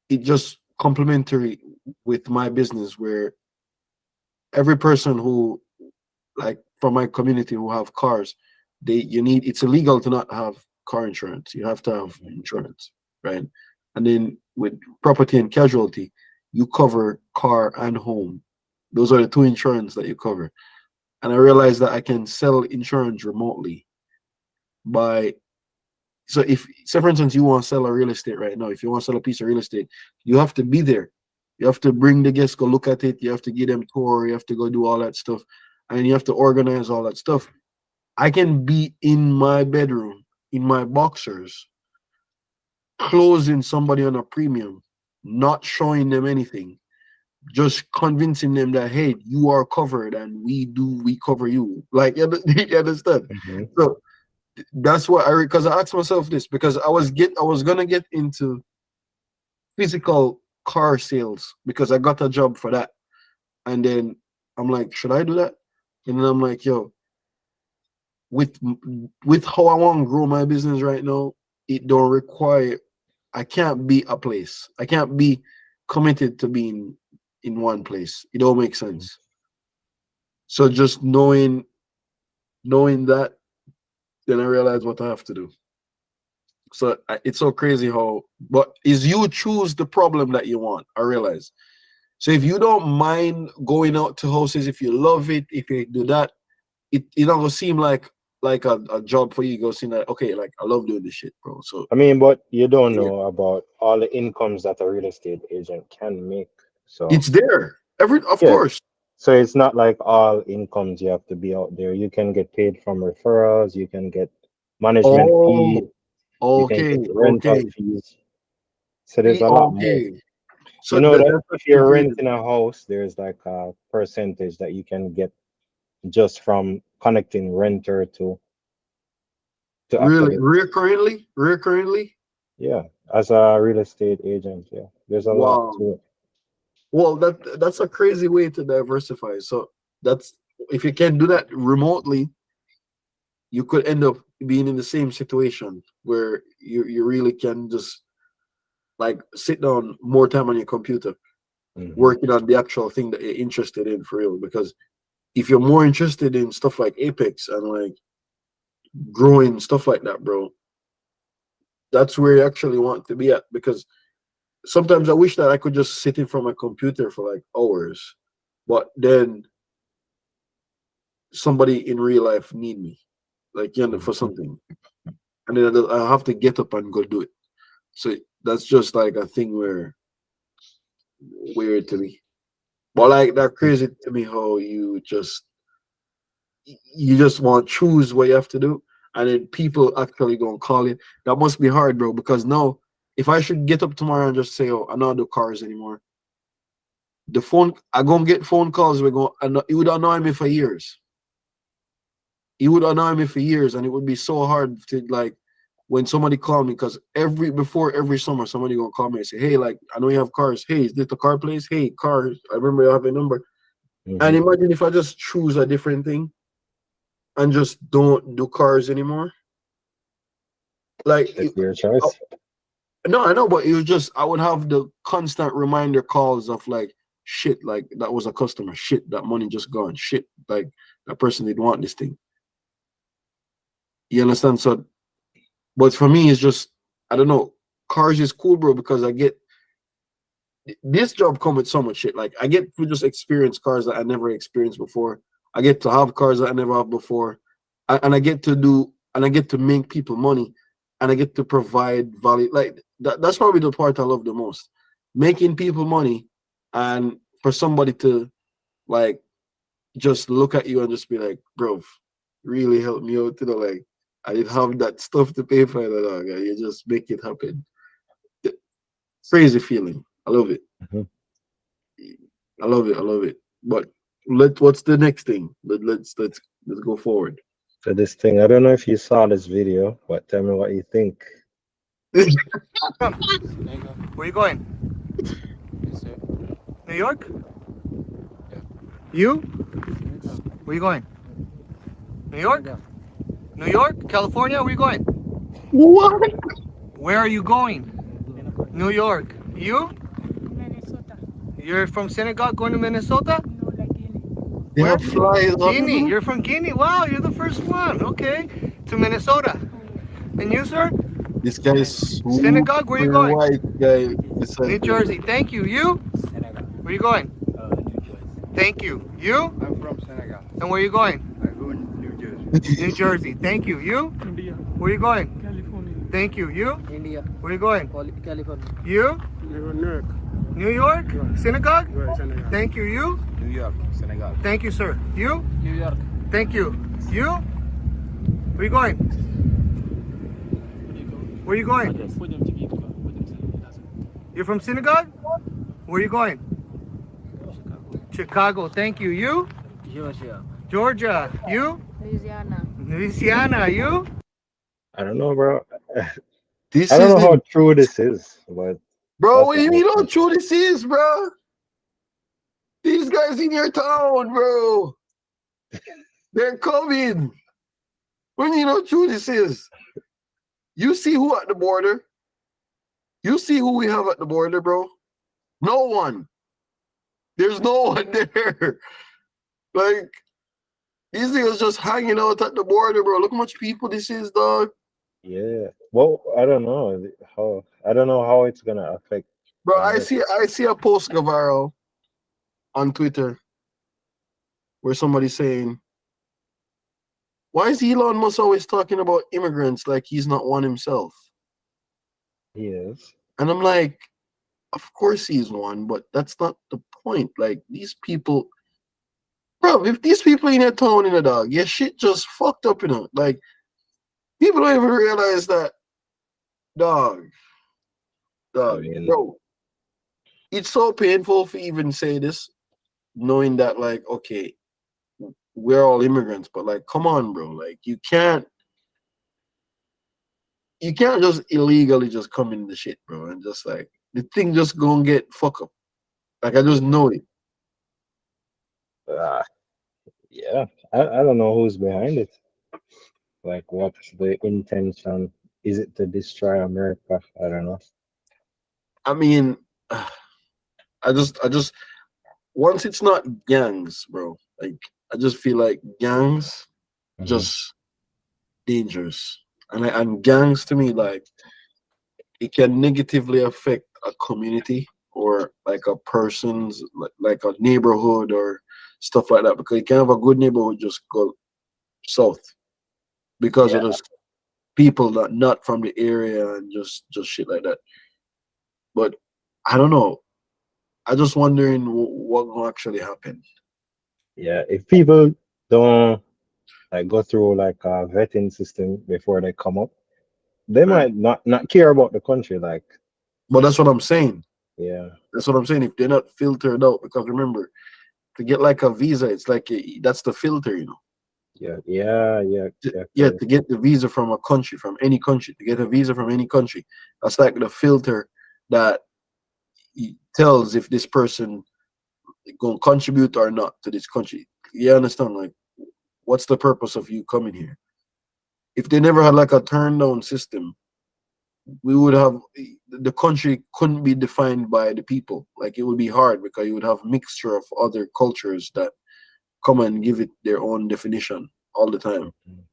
it just complementary with my business, where every person who like from my community who have cars, it's illegal to not have car insurance. You have to have insurance, right? And then with property and casualty, you cover car and home. Those are the two insurance that you cover. And I realized that I can sell insurance remotely by so if say for instance you want to sell a real estate right now, if you want to sell a piece of real estate, you have to be there. You have to bring the guests, go look at it, you have to give them tour, you have to go do all that stuff, and you have to organize all that stuff. I can be in my bedroom in my boxers closing somebody on a premium, not showing them anything, just convincing them that hey, you are covered and we cover you. Like you understand? Mhm. So that's what because I asked myself this because I was gonna get into physical car sales because I got a job for that. And then I'm like, should I do that? And then I'm like, yo, with with how I want to grow my business right now, it don't require I can't be a place. I can't be committed to being in one place. It don't make sense. So just knowing that, then I realize what I have to do. So it's so crazy how, but is you choose the problem that you want. I realize. So if you don't mind going out to houses, if you love it, if you do that, it don't go seem like a job for you. Go seem like okay, like I love doing this shit, bro. So I mean, but you don't yeah, know about all the incomes that a real estate agent can make. So it's there. Of yeah, course. so it's not like all incomes you have to be out there. You can get paid from referrals, you can get management fee, Oh, you can okay, get rental okay, fees. So there's a lot more. okay. You So know that that's if actually you're crazy. renting a house, there's like a percentage that you can get just from connecting renter to Really, actually, recurrently. yeah, as a real estate agent, yeah. There's a lot Wow. to it. Well, that's a crazy way to diversify. So that's if you can do that remotely, you could end up being in the same situation where you really can just like sit down more time on your computer Hmm. working on the actual thing that you're interested in for real. Because if you're more interested in stuff like Apex and like growing stuff like that, bro, that's where you actually want to be at. Because sometimes I wish that I could just sit in front of my computer for like hours, but then somebody in real life need me, like you know, for something, and then I have to get up and go do it. So that's just like a thing where weird to me. But like that crazy to me how you just want to choose what you have to do, and then people actually gonna call it. That must be hard, bro. Because now, if I should get up tomorrow and just say, "Oh, I don't do cars anymore," the phone I gonna get phone calls. We're going, it would annoy me for years. It would annoy me for years, and it would be so hard to like when somebody called me because before every summer somebody gonna call me and say, "Hey, like I know you have cars. Hey, is this the car place? Hey, cars. I remember you have a number." And Hmm. imagine if I just choose a different thing and just don't do cars anymore. Like, It's your oh, choice. no, I know, but it was just I would have the constant reminder calls of like shit, like that was a customer, shit, that money just gone, shit, like that person didn't want this thing. You understand? So, but for me, it's just I don't know. Cars is cool, bro, because I get this job come with so much shit. Like I get to just experience cars that I never experienced before. I get to have cars that I never have before, and I get to do and I get to make people money, and I get to provide value. Like that's probably the part I love the most, making people money, and for somebody to like just look at you and just be like, bro, really help me out. Like I didn't have that stuff to pay for it. Dog. You just make it happen. Crazy feeling. I love it. Mhm. I love it. I love it. But what's the next thing? Let's go forward. So this thing, I don't know if you saw this video, but tell me what you think. Where you going? New York? You? Where you going? New York? New York? California? Where you going? What? Where are you going? New York. You? Minnesota. You're from Senegal going to Minnesota? No, like Guinea. They Where? have flies on Guinea. them? You're from Guinea? Wow, you're the first one. Okay. to Minnesota. And you, sir? This guy is Synagogue, where you super going? white guy. Besides New Jersey. Thank you. You? Senegal, Where you going? New Jersey. Thank you. You? I'm from Senegal. And where you going? I go in New Jersey. New Jersey. Thank you. You? India, Where you going? California, Thank you. You? India, Where you going? California, You? New York, New York? Synagogue? Senegal, Thank you. You? New York, Senegal. Thank you, sir. You? New York. Thank you. You? Where you going? Where you going? You're from synagogue? Where you going? Chicago. Thank you. You? Georgia, Georgia. You? Louisiana. Louisiana. You? I don't know, bro. this I don't know is how it. true this is, but Bro, that's what do you what mean I how think. true this is, bro? These guys in your town, bro. They're coming. What do you know how true this is? You see who at the border? You see who we have at the border, bro? No one. There's no one there. Like, these niggas just hanging out at the border, bro. Look how much people this is, dog. Yeah. Well, I don't know how. I don't know how it's gonna affect Bro, America. I see a post go viral on Twitter where somebody's saying, why is Elon Musk always talking about immigrants like he's not one himself? Yes. And I'm like, of course he's one, but that's not the point. Like, these people, bro, if these people in your town, in a dog, your shit just fucked up, you know. Like, people don't even realize that, dog, I mean, bro. It's so painful to even say this, knowing that, like, okay, we're all immigrants, but like, come on, bro. Like, you can't just illegally just come in the shit, bro, and just like the thing just gonna get fuck up. Like, I just know it. uh, yeah. I don't know who's behind it. Like, what's the intention? Is it to destroy America? I don't know. I mean, I just once it's not gangs, bro. Like, I just feel like gangs Mhm. just dangerous, and gangs to me, like, it can negatively affect a community or like a person's like a neighborhood or stuff like that, because you can have a good neighborhood just go south because Yeah. of those people that not from the area and just shit like that. But I don't know. I just wondering what will actually happen. Yeah. If people don't like go through like a vetting system before they come up, they Right. might not care about the country. Like, But that's what I'm saying. yeah. That's what I'm saying. If they're not filtered out, because remember, to get like a visa, it's like that's the filter, you know. Yeah, Okay. to get the visa from a country, from any country, to get a visa from any country, that's like the filter that tells if this person going to contribute or not to this country. You understand? Like, what's the purpose of you coming here? If they never had like a turn down system, we would have the country couldn't be defined by the people. Like, it would be hard because you would have mixture of other cultures that come and give it their own definition all the time. Mhm.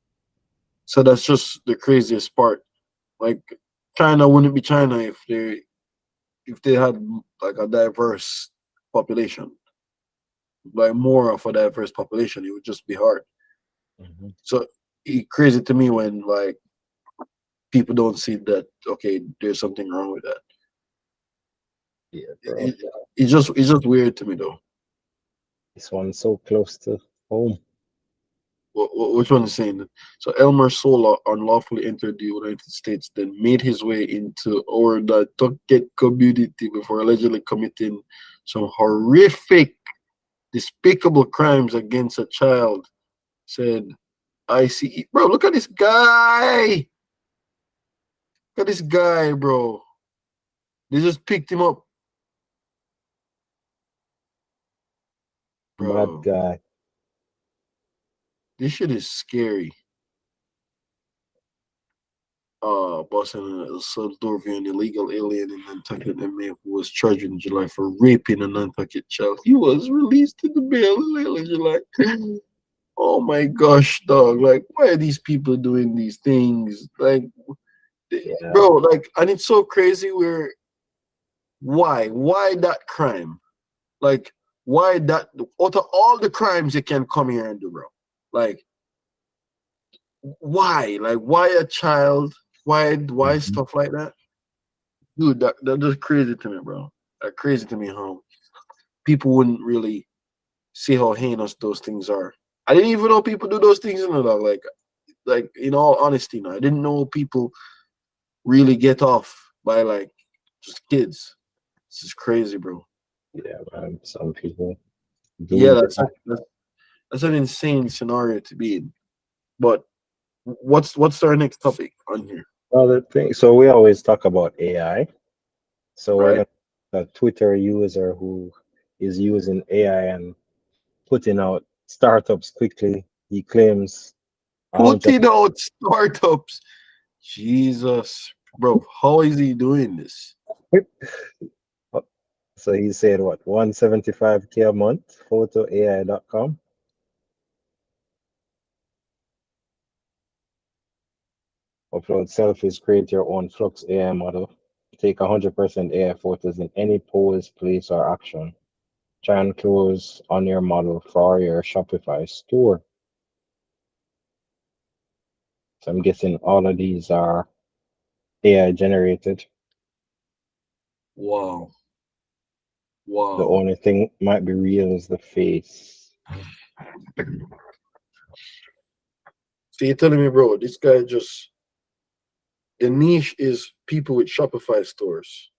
So that's just the craziest part. Like, China wouldn't be China if they had like a diverse population, like more of a diverse population. It would just be hard. Mhm. So it's crazy to me when like people don't see that, okay, there's something wrong with that. Yeah, bro. It, it's just weird to me though. This one's so close to home. Which one is saying that? So Elmer Sola unlawfully entered the United States, then made his way into our the Tucket community before allegedly committing some horrific, despicable crimes against a child. Said ICE. Bro, look at this guy. Look at this guy, bro. They just picked him up, Mad bro. guy. This shit is scary. Busting a Salvadorian illegal alien in Nantucket inmate who was charged in July for raping a Nantucket child. He was released to the bail in early July. Oh my gosh, dog! Like, why are these people doing these things? Like, Yeah. bro, like, and it's so crazy. Where why that crime? Like, why that? Out of all the crimes you can come here and do, bro, like, why? Like, why a child? Why Mhm. stuff like that? Dude, that just crazy to me, bro. That crazy to me how people wouldn't really see how heinous those things are. I didn't even know people do those things in the dog. Like in all honesty, no, I didn't know people really get off by like just kids. This is crazy, bro. Yeah, man. Some people Yeah, do that. that's an insane scenario to be in. But what's our next topic on here, Other thing. So we always talk about AI. So we're right? gonna a Twitter user who is using AI and putting out startups quickly. He claims 100. Putting out startups. Jesus, bro, how is he doing this? So he said what 175K a month, photoai.com. Upload selfies, create your own Flux AI model. Take 100% AI photos in any pose, place, or action. Try and close on your model for your Shopify store. So I'm guessing all of these are AI generated. Wow, The wow. only thing might be real is the face. So you're telling me, bro, this guy just the niche is people with Shopify stores.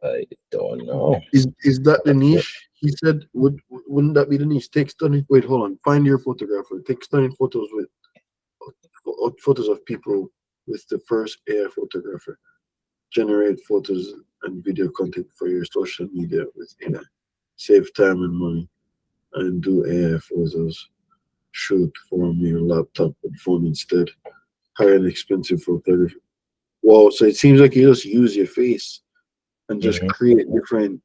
I don't know. Is that the niche? He said, wouldn't that be the niche? Take stunning. Wait, hold on. Find your photographer. Take stunning photos with photos of people with the first AI photographer. Generate photos and video content for your social media with AI. Save time and money and do AI photos. Shoot from your laptop and phone instead. Hire an expensive photographer. Wow, so it seems like you just use your face and just Mhm. create different.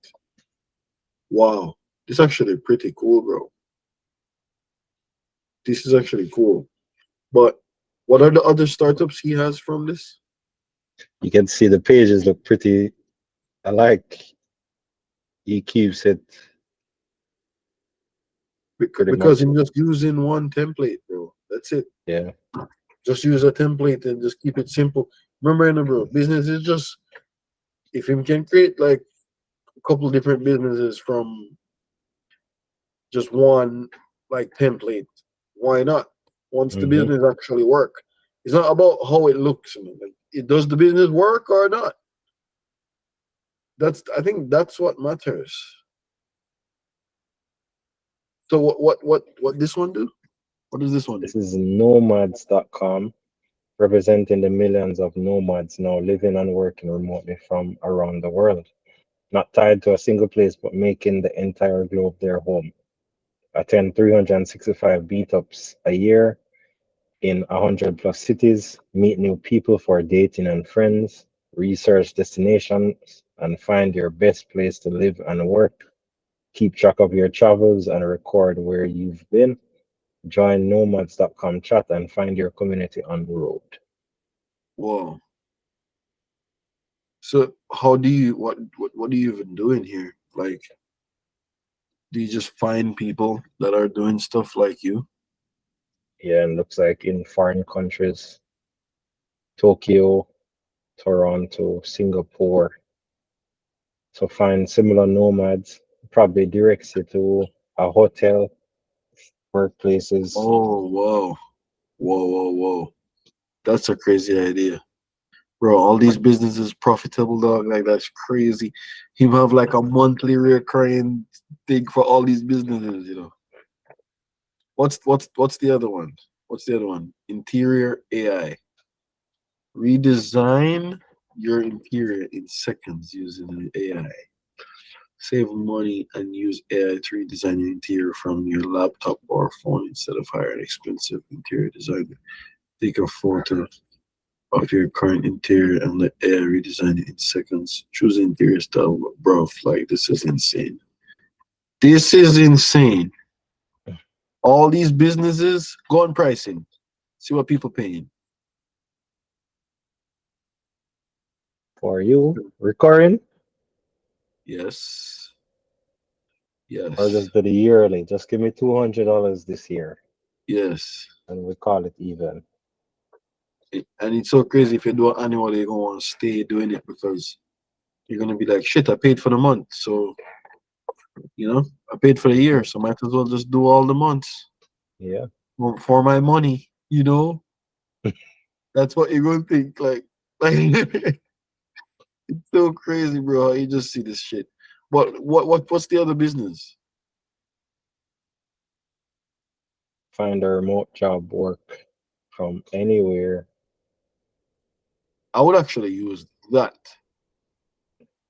Wow, this is actually pretty cool, bro. This is actually cool. But what are the other startups he has from this? You can see the pages look pretty. I like he keeps it pretty Because much. he's just using one template, bro. That's it. Yeah. Just use a template and just keep it simple. Remember, bro, business is just if him can create like a couple different businesses from just one like template, why not? Once the Hmm. business actually work, it's not about how it looks. Man. Like, it does the business work or not? I think that's what matters. So what this one do? What does this one do? This is nomads.com, representing the millions of nomads now living and working remotely from around the world. Not tied to a single place, but making the entire globe their home. Attend 365 meetups a year in 100 plus cities, meet new people for dating and friends, research destinations, and find your best place to live and work. Keep track of your travels and record where you've been. Join nomads.com chat and find your community on the road. Whoa. So how do you what do you even do in here? Like, do you just find people that are doing stuff like you? Yeah, and looks like in foreign countries, Tokyo, Toronto, Singapore. So find similar nomads, probably directs you to a hotel, workplaces. Oh, whoa. Whoa. That's a crazy idea. Bro, all these businesses profitable, dog. Like, that's crazy. He have like a monthly recurring thing for all these businesses. What's the other one? What's the other one? Interior AI. Redesign your interior in seconds using an AI. Save money and use AI to redesign your interior from your laptop or phone instead of hiring an expensive interior designer. Take a photo of your current interior and let AI redesign it in seconds. Choose interior style, bro. Like, this is insane. This is insane. All these businesses go on pricing. See what people paying. For you, recurring Yes. or Yes. just do the yearly? Just give me $200 this year, Yes. and we call it even. And it's so crazy if you do it annually, you're gonna want to stay doing it because you're gonna be like, shit, I paid for the month. So, I paid for the year, so might as well just do all the months Yeah, for my money. That's what you're gonna think. Like it's so crazy, bro. How you just see this shit. What's the other business? find a remote job work from anywhere. I would actually use that.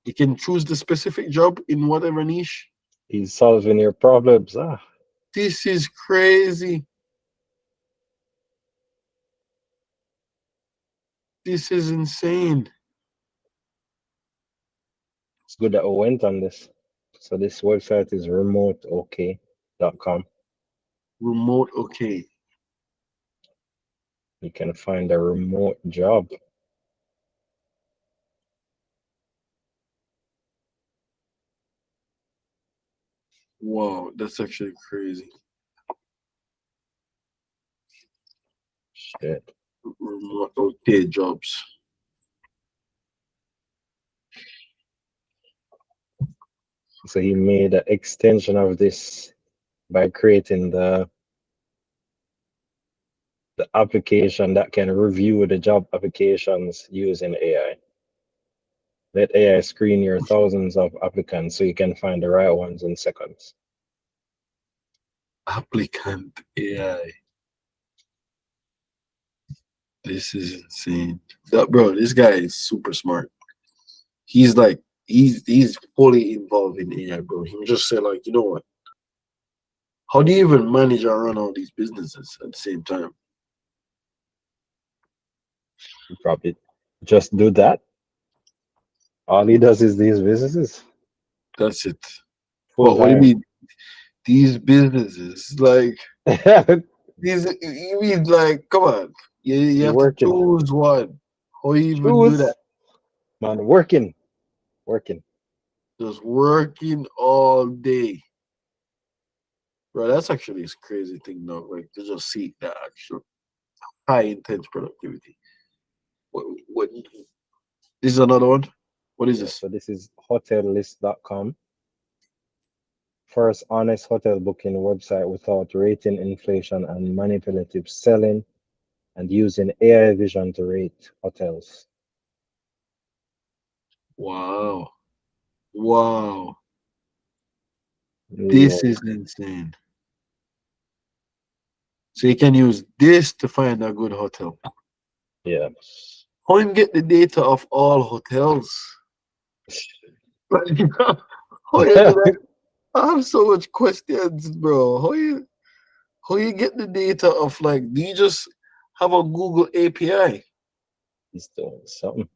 You can choose the specific job in whatever niche. He's solving your problems. This is crazy. This is insane. It's good that we went on this. So this website is remoteok.com. Remote, okay. You can find a remote job. Wow, that's actually crazy. Shit. Remote, okay, jobs. So he made an extension of this by creating the application that can review the job applications using AI. Let AI screen your thousands of applicants so you can find the right ones in seconds. Applicant AI. This is insane. Bro, this guy is super smart. He's like he's fully involved in AI, bro. He just said like, you know what? How do you even manage and run all these businesses at the same time? You probably just do that. All he does is these businesses That's it. full What do you time. mean? These businesses, like these, you mean like, come on, you You're have to working. choose one. How you even do that? Choose, man, working. Just working all day, bro. That's actually a crazy thing, though. Like to just see that actual high intense productivity. What? This is another one. What is Yeah, this? so this is hotellist.com. First honest hotel booking website without rating inflation and manipulative selling, and using AI vision to rate hotels. Wow, wow. This Whoa. is insane. So you can use this to find a good hotel. Yeah. How you get the data of all hotels? How you do that? I have so much questions, bro. How you get the data of like? Do you just have a Google API? He's doing something.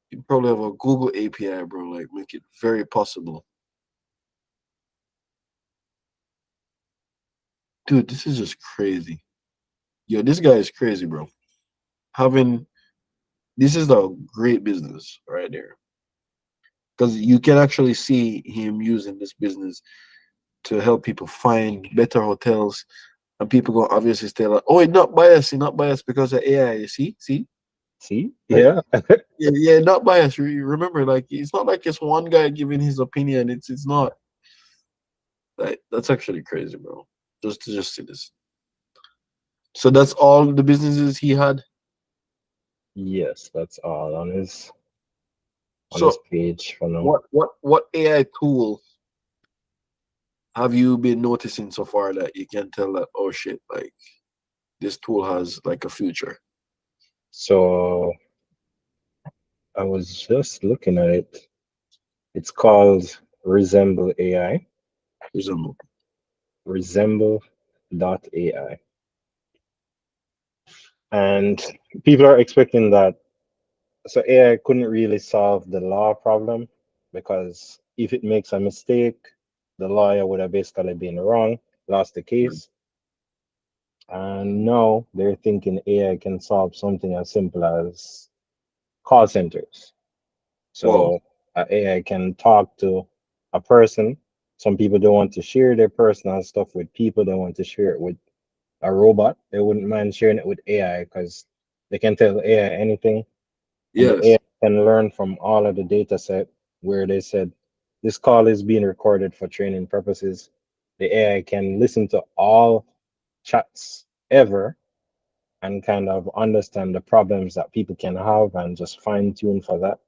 You probably have a Google API, bro. Like make it very possible. Dude, this is just crazy. Yo, this guy is crazy, bro. Having this is a great business right there. Because you can actually see him using this business to help people find better hotels, and people go obviously stay like, "Oh, it's not biased because of AI." You see, See? like, Yeah. yeah, not biased. You remember, like, it's not like it's one guy giving his opinion. It's not like that's actually crazy, bro. Just see this. So that's all the businesses he had. Yes, that's all on his So page for now. what AI tool have you been noticing so far that you can tell that, oh shit, like this tool has like a future? So I was just looking at it. It's called Resemble.AI. Resemble. Resemble.AI. And people are expecting that. So AI couldn't really solve the law problem, because if it makes a mistake, the lawyer would have basically been wrong, lost the case. And now they're thinking AI can solve something as simple as call centers. Whoa. So AI can talk to a person. Some people don't want to share their personal stuff with people. They want to share it with a robot. They wouldn't mind sharing it with AI because they can tell AI anything. And the Yes. AI can learn from all of the data set where they said this call is being recorded for training purposes. The AI can listen to all chats ever and kind of understand the problems that people can have and just fine tune for that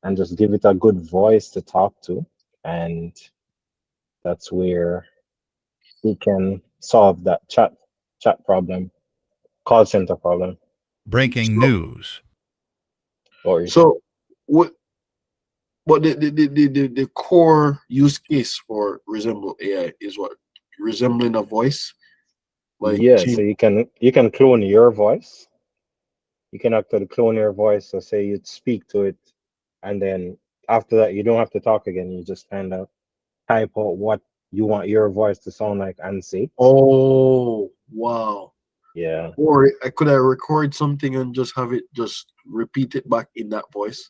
and just give it a good voice to talk to. And that's where we can solve that chat problem, call center problem. Breaking So, news. What you say? so what? But the core use case for Resemble AI is what? Resembling a voice, like Yeah, so change. you can clone your voice. You can actually clone your voice. So say you speak to it, and then after that you don't have to talk again. You just kind of type out what you want your voice to sound like and say. Oh wow! Yeah. Or I record something and just have it just repeat it back in that voice.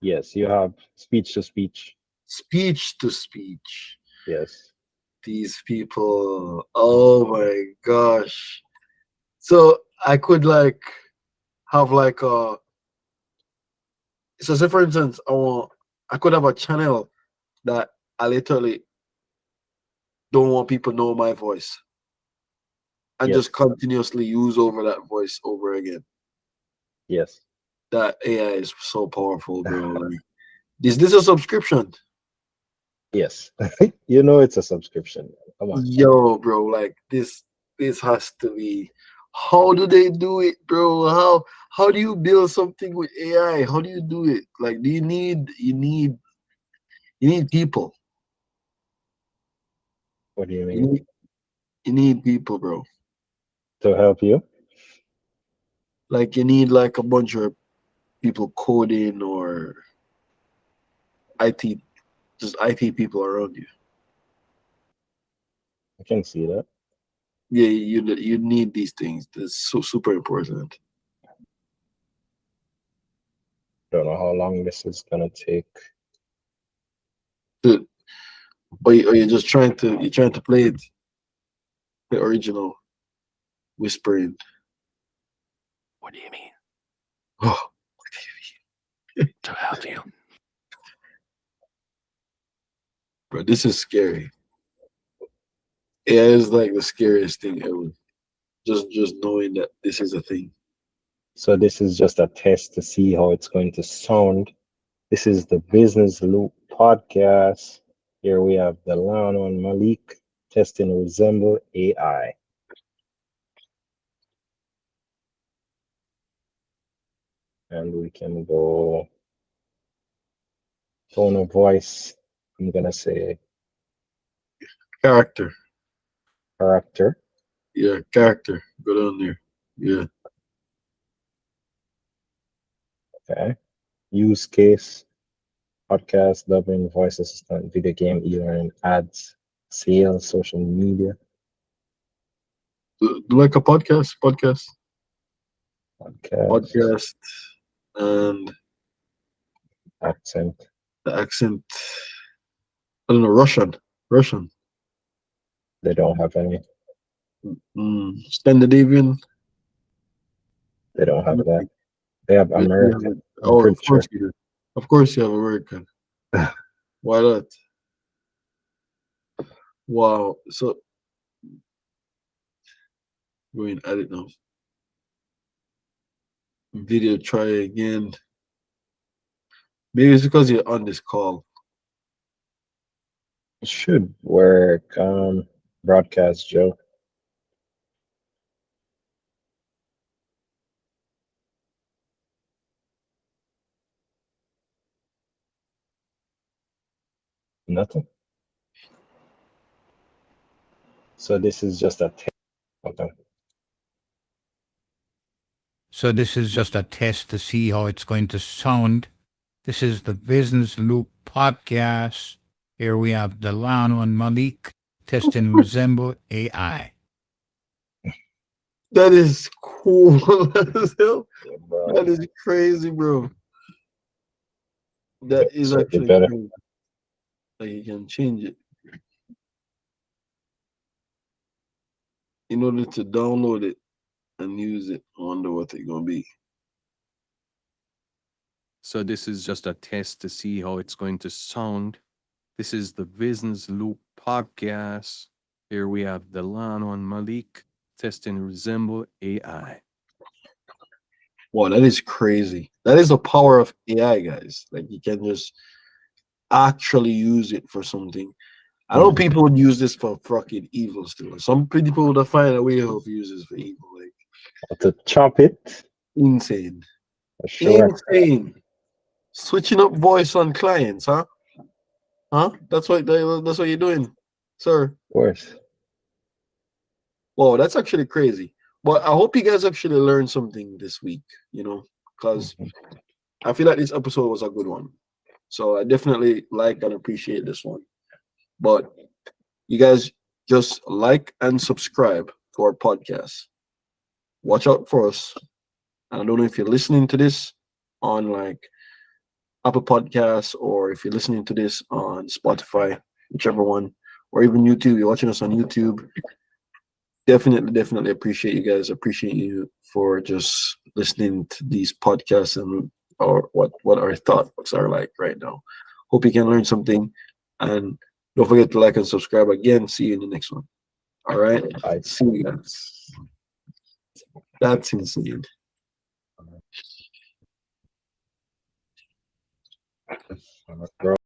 Yes, you have speech to speech. Speech to speech. Yes. These people. Oh my gosh. So I could like have like a. So say for instance, I could have a channel that I literally don't want people know my voice and just Yes. continuously use over that voice over again. Yes. That AI is so powerful, bro. Like, is this a subscription? Yes. You know it's a subscription. Come on. Yo, bro, like this has to be. How do they do it, bro? How do you build something with AI? How do you do it? Like, do you need people. What do you You mean? need, you need people, bro. To help you? Like you need like a bunch of people coding or IT, just IT people around you. I can see that. Yeah, you need these things. That's so super important. Don't know how long this is gonna take. To- or you're just trying to play it the original whispering. What do you mean? Oh, To help you. bro, this is scary. AI is like the scariest thing ever. Just knowing that this is a thing. So this is just a test to see how it's going to sound. This is the Business Loop podcast. Here we have Delano and Malik testing Resemble AI. And we can go tone of voice. I'm gonna say Character. character. Yeah, character. Go down there. Yeah. Okay. Use case, podcast, dubbing, voice assistant, video game, e-learning, ads, sales, social media, Do like a podcast. podcast, Podcast and accent. the accent. I don't know, Russian. They don't have any. Scandinavian. They don't have that. They have You have American. it. I'm Oh, pretty of sure. course you do. Of course you have American. Why not? Wow. So going at it now. Video try again. Maybe it's because you're on this call. It should work. Broadcast Joe. Nothing. So this is just a test. Okay. So this is just a test to see how it's going to sound. This is the Business Loop podcast. Here we have Delano and Malik testing Resemble.AI. That is cool. as hell. Yeah, bro. That is crazy, bro. That is So actually better. crazy. Like you can change it in order to download it and use it. I wonder what it's gonna be. So this is just a test to see how it's going to sound. This is the Business Loop podcast. Here we have Delano and Malik testing Resemble.AI. Wow, that is crazy. That is the power of AI, guys. Like you can just actually use it for something. I know people would use this for fucking evil still. Some people would find a way how to use this for evil. Like To chop it. insane. For sure. Insane. Switching up voice on clients, huh? Huh? That's what you're doing, sir. Of course. Wow, that's actually crazy. But I hope you guys actually learned something this week, because I feel like this episode was a good one. So I definitely like and appreciate this one. But you guys just like and subscribe to our podcast. Watch out for us. And I don't know if you're listening to this on like Apple Podcasts or if you're listening to this on Spotify, whichever one, or even YouTube. You're watching us on YouTube. Definitely appreciate you guys. Appreciate you for just listening to these podcasts and or what our thoughts are like right now. Hope you can learn something, and don't forget to like and subscribe again. See you in the next one. All right. Bye. See you guys. That's insane. Bro.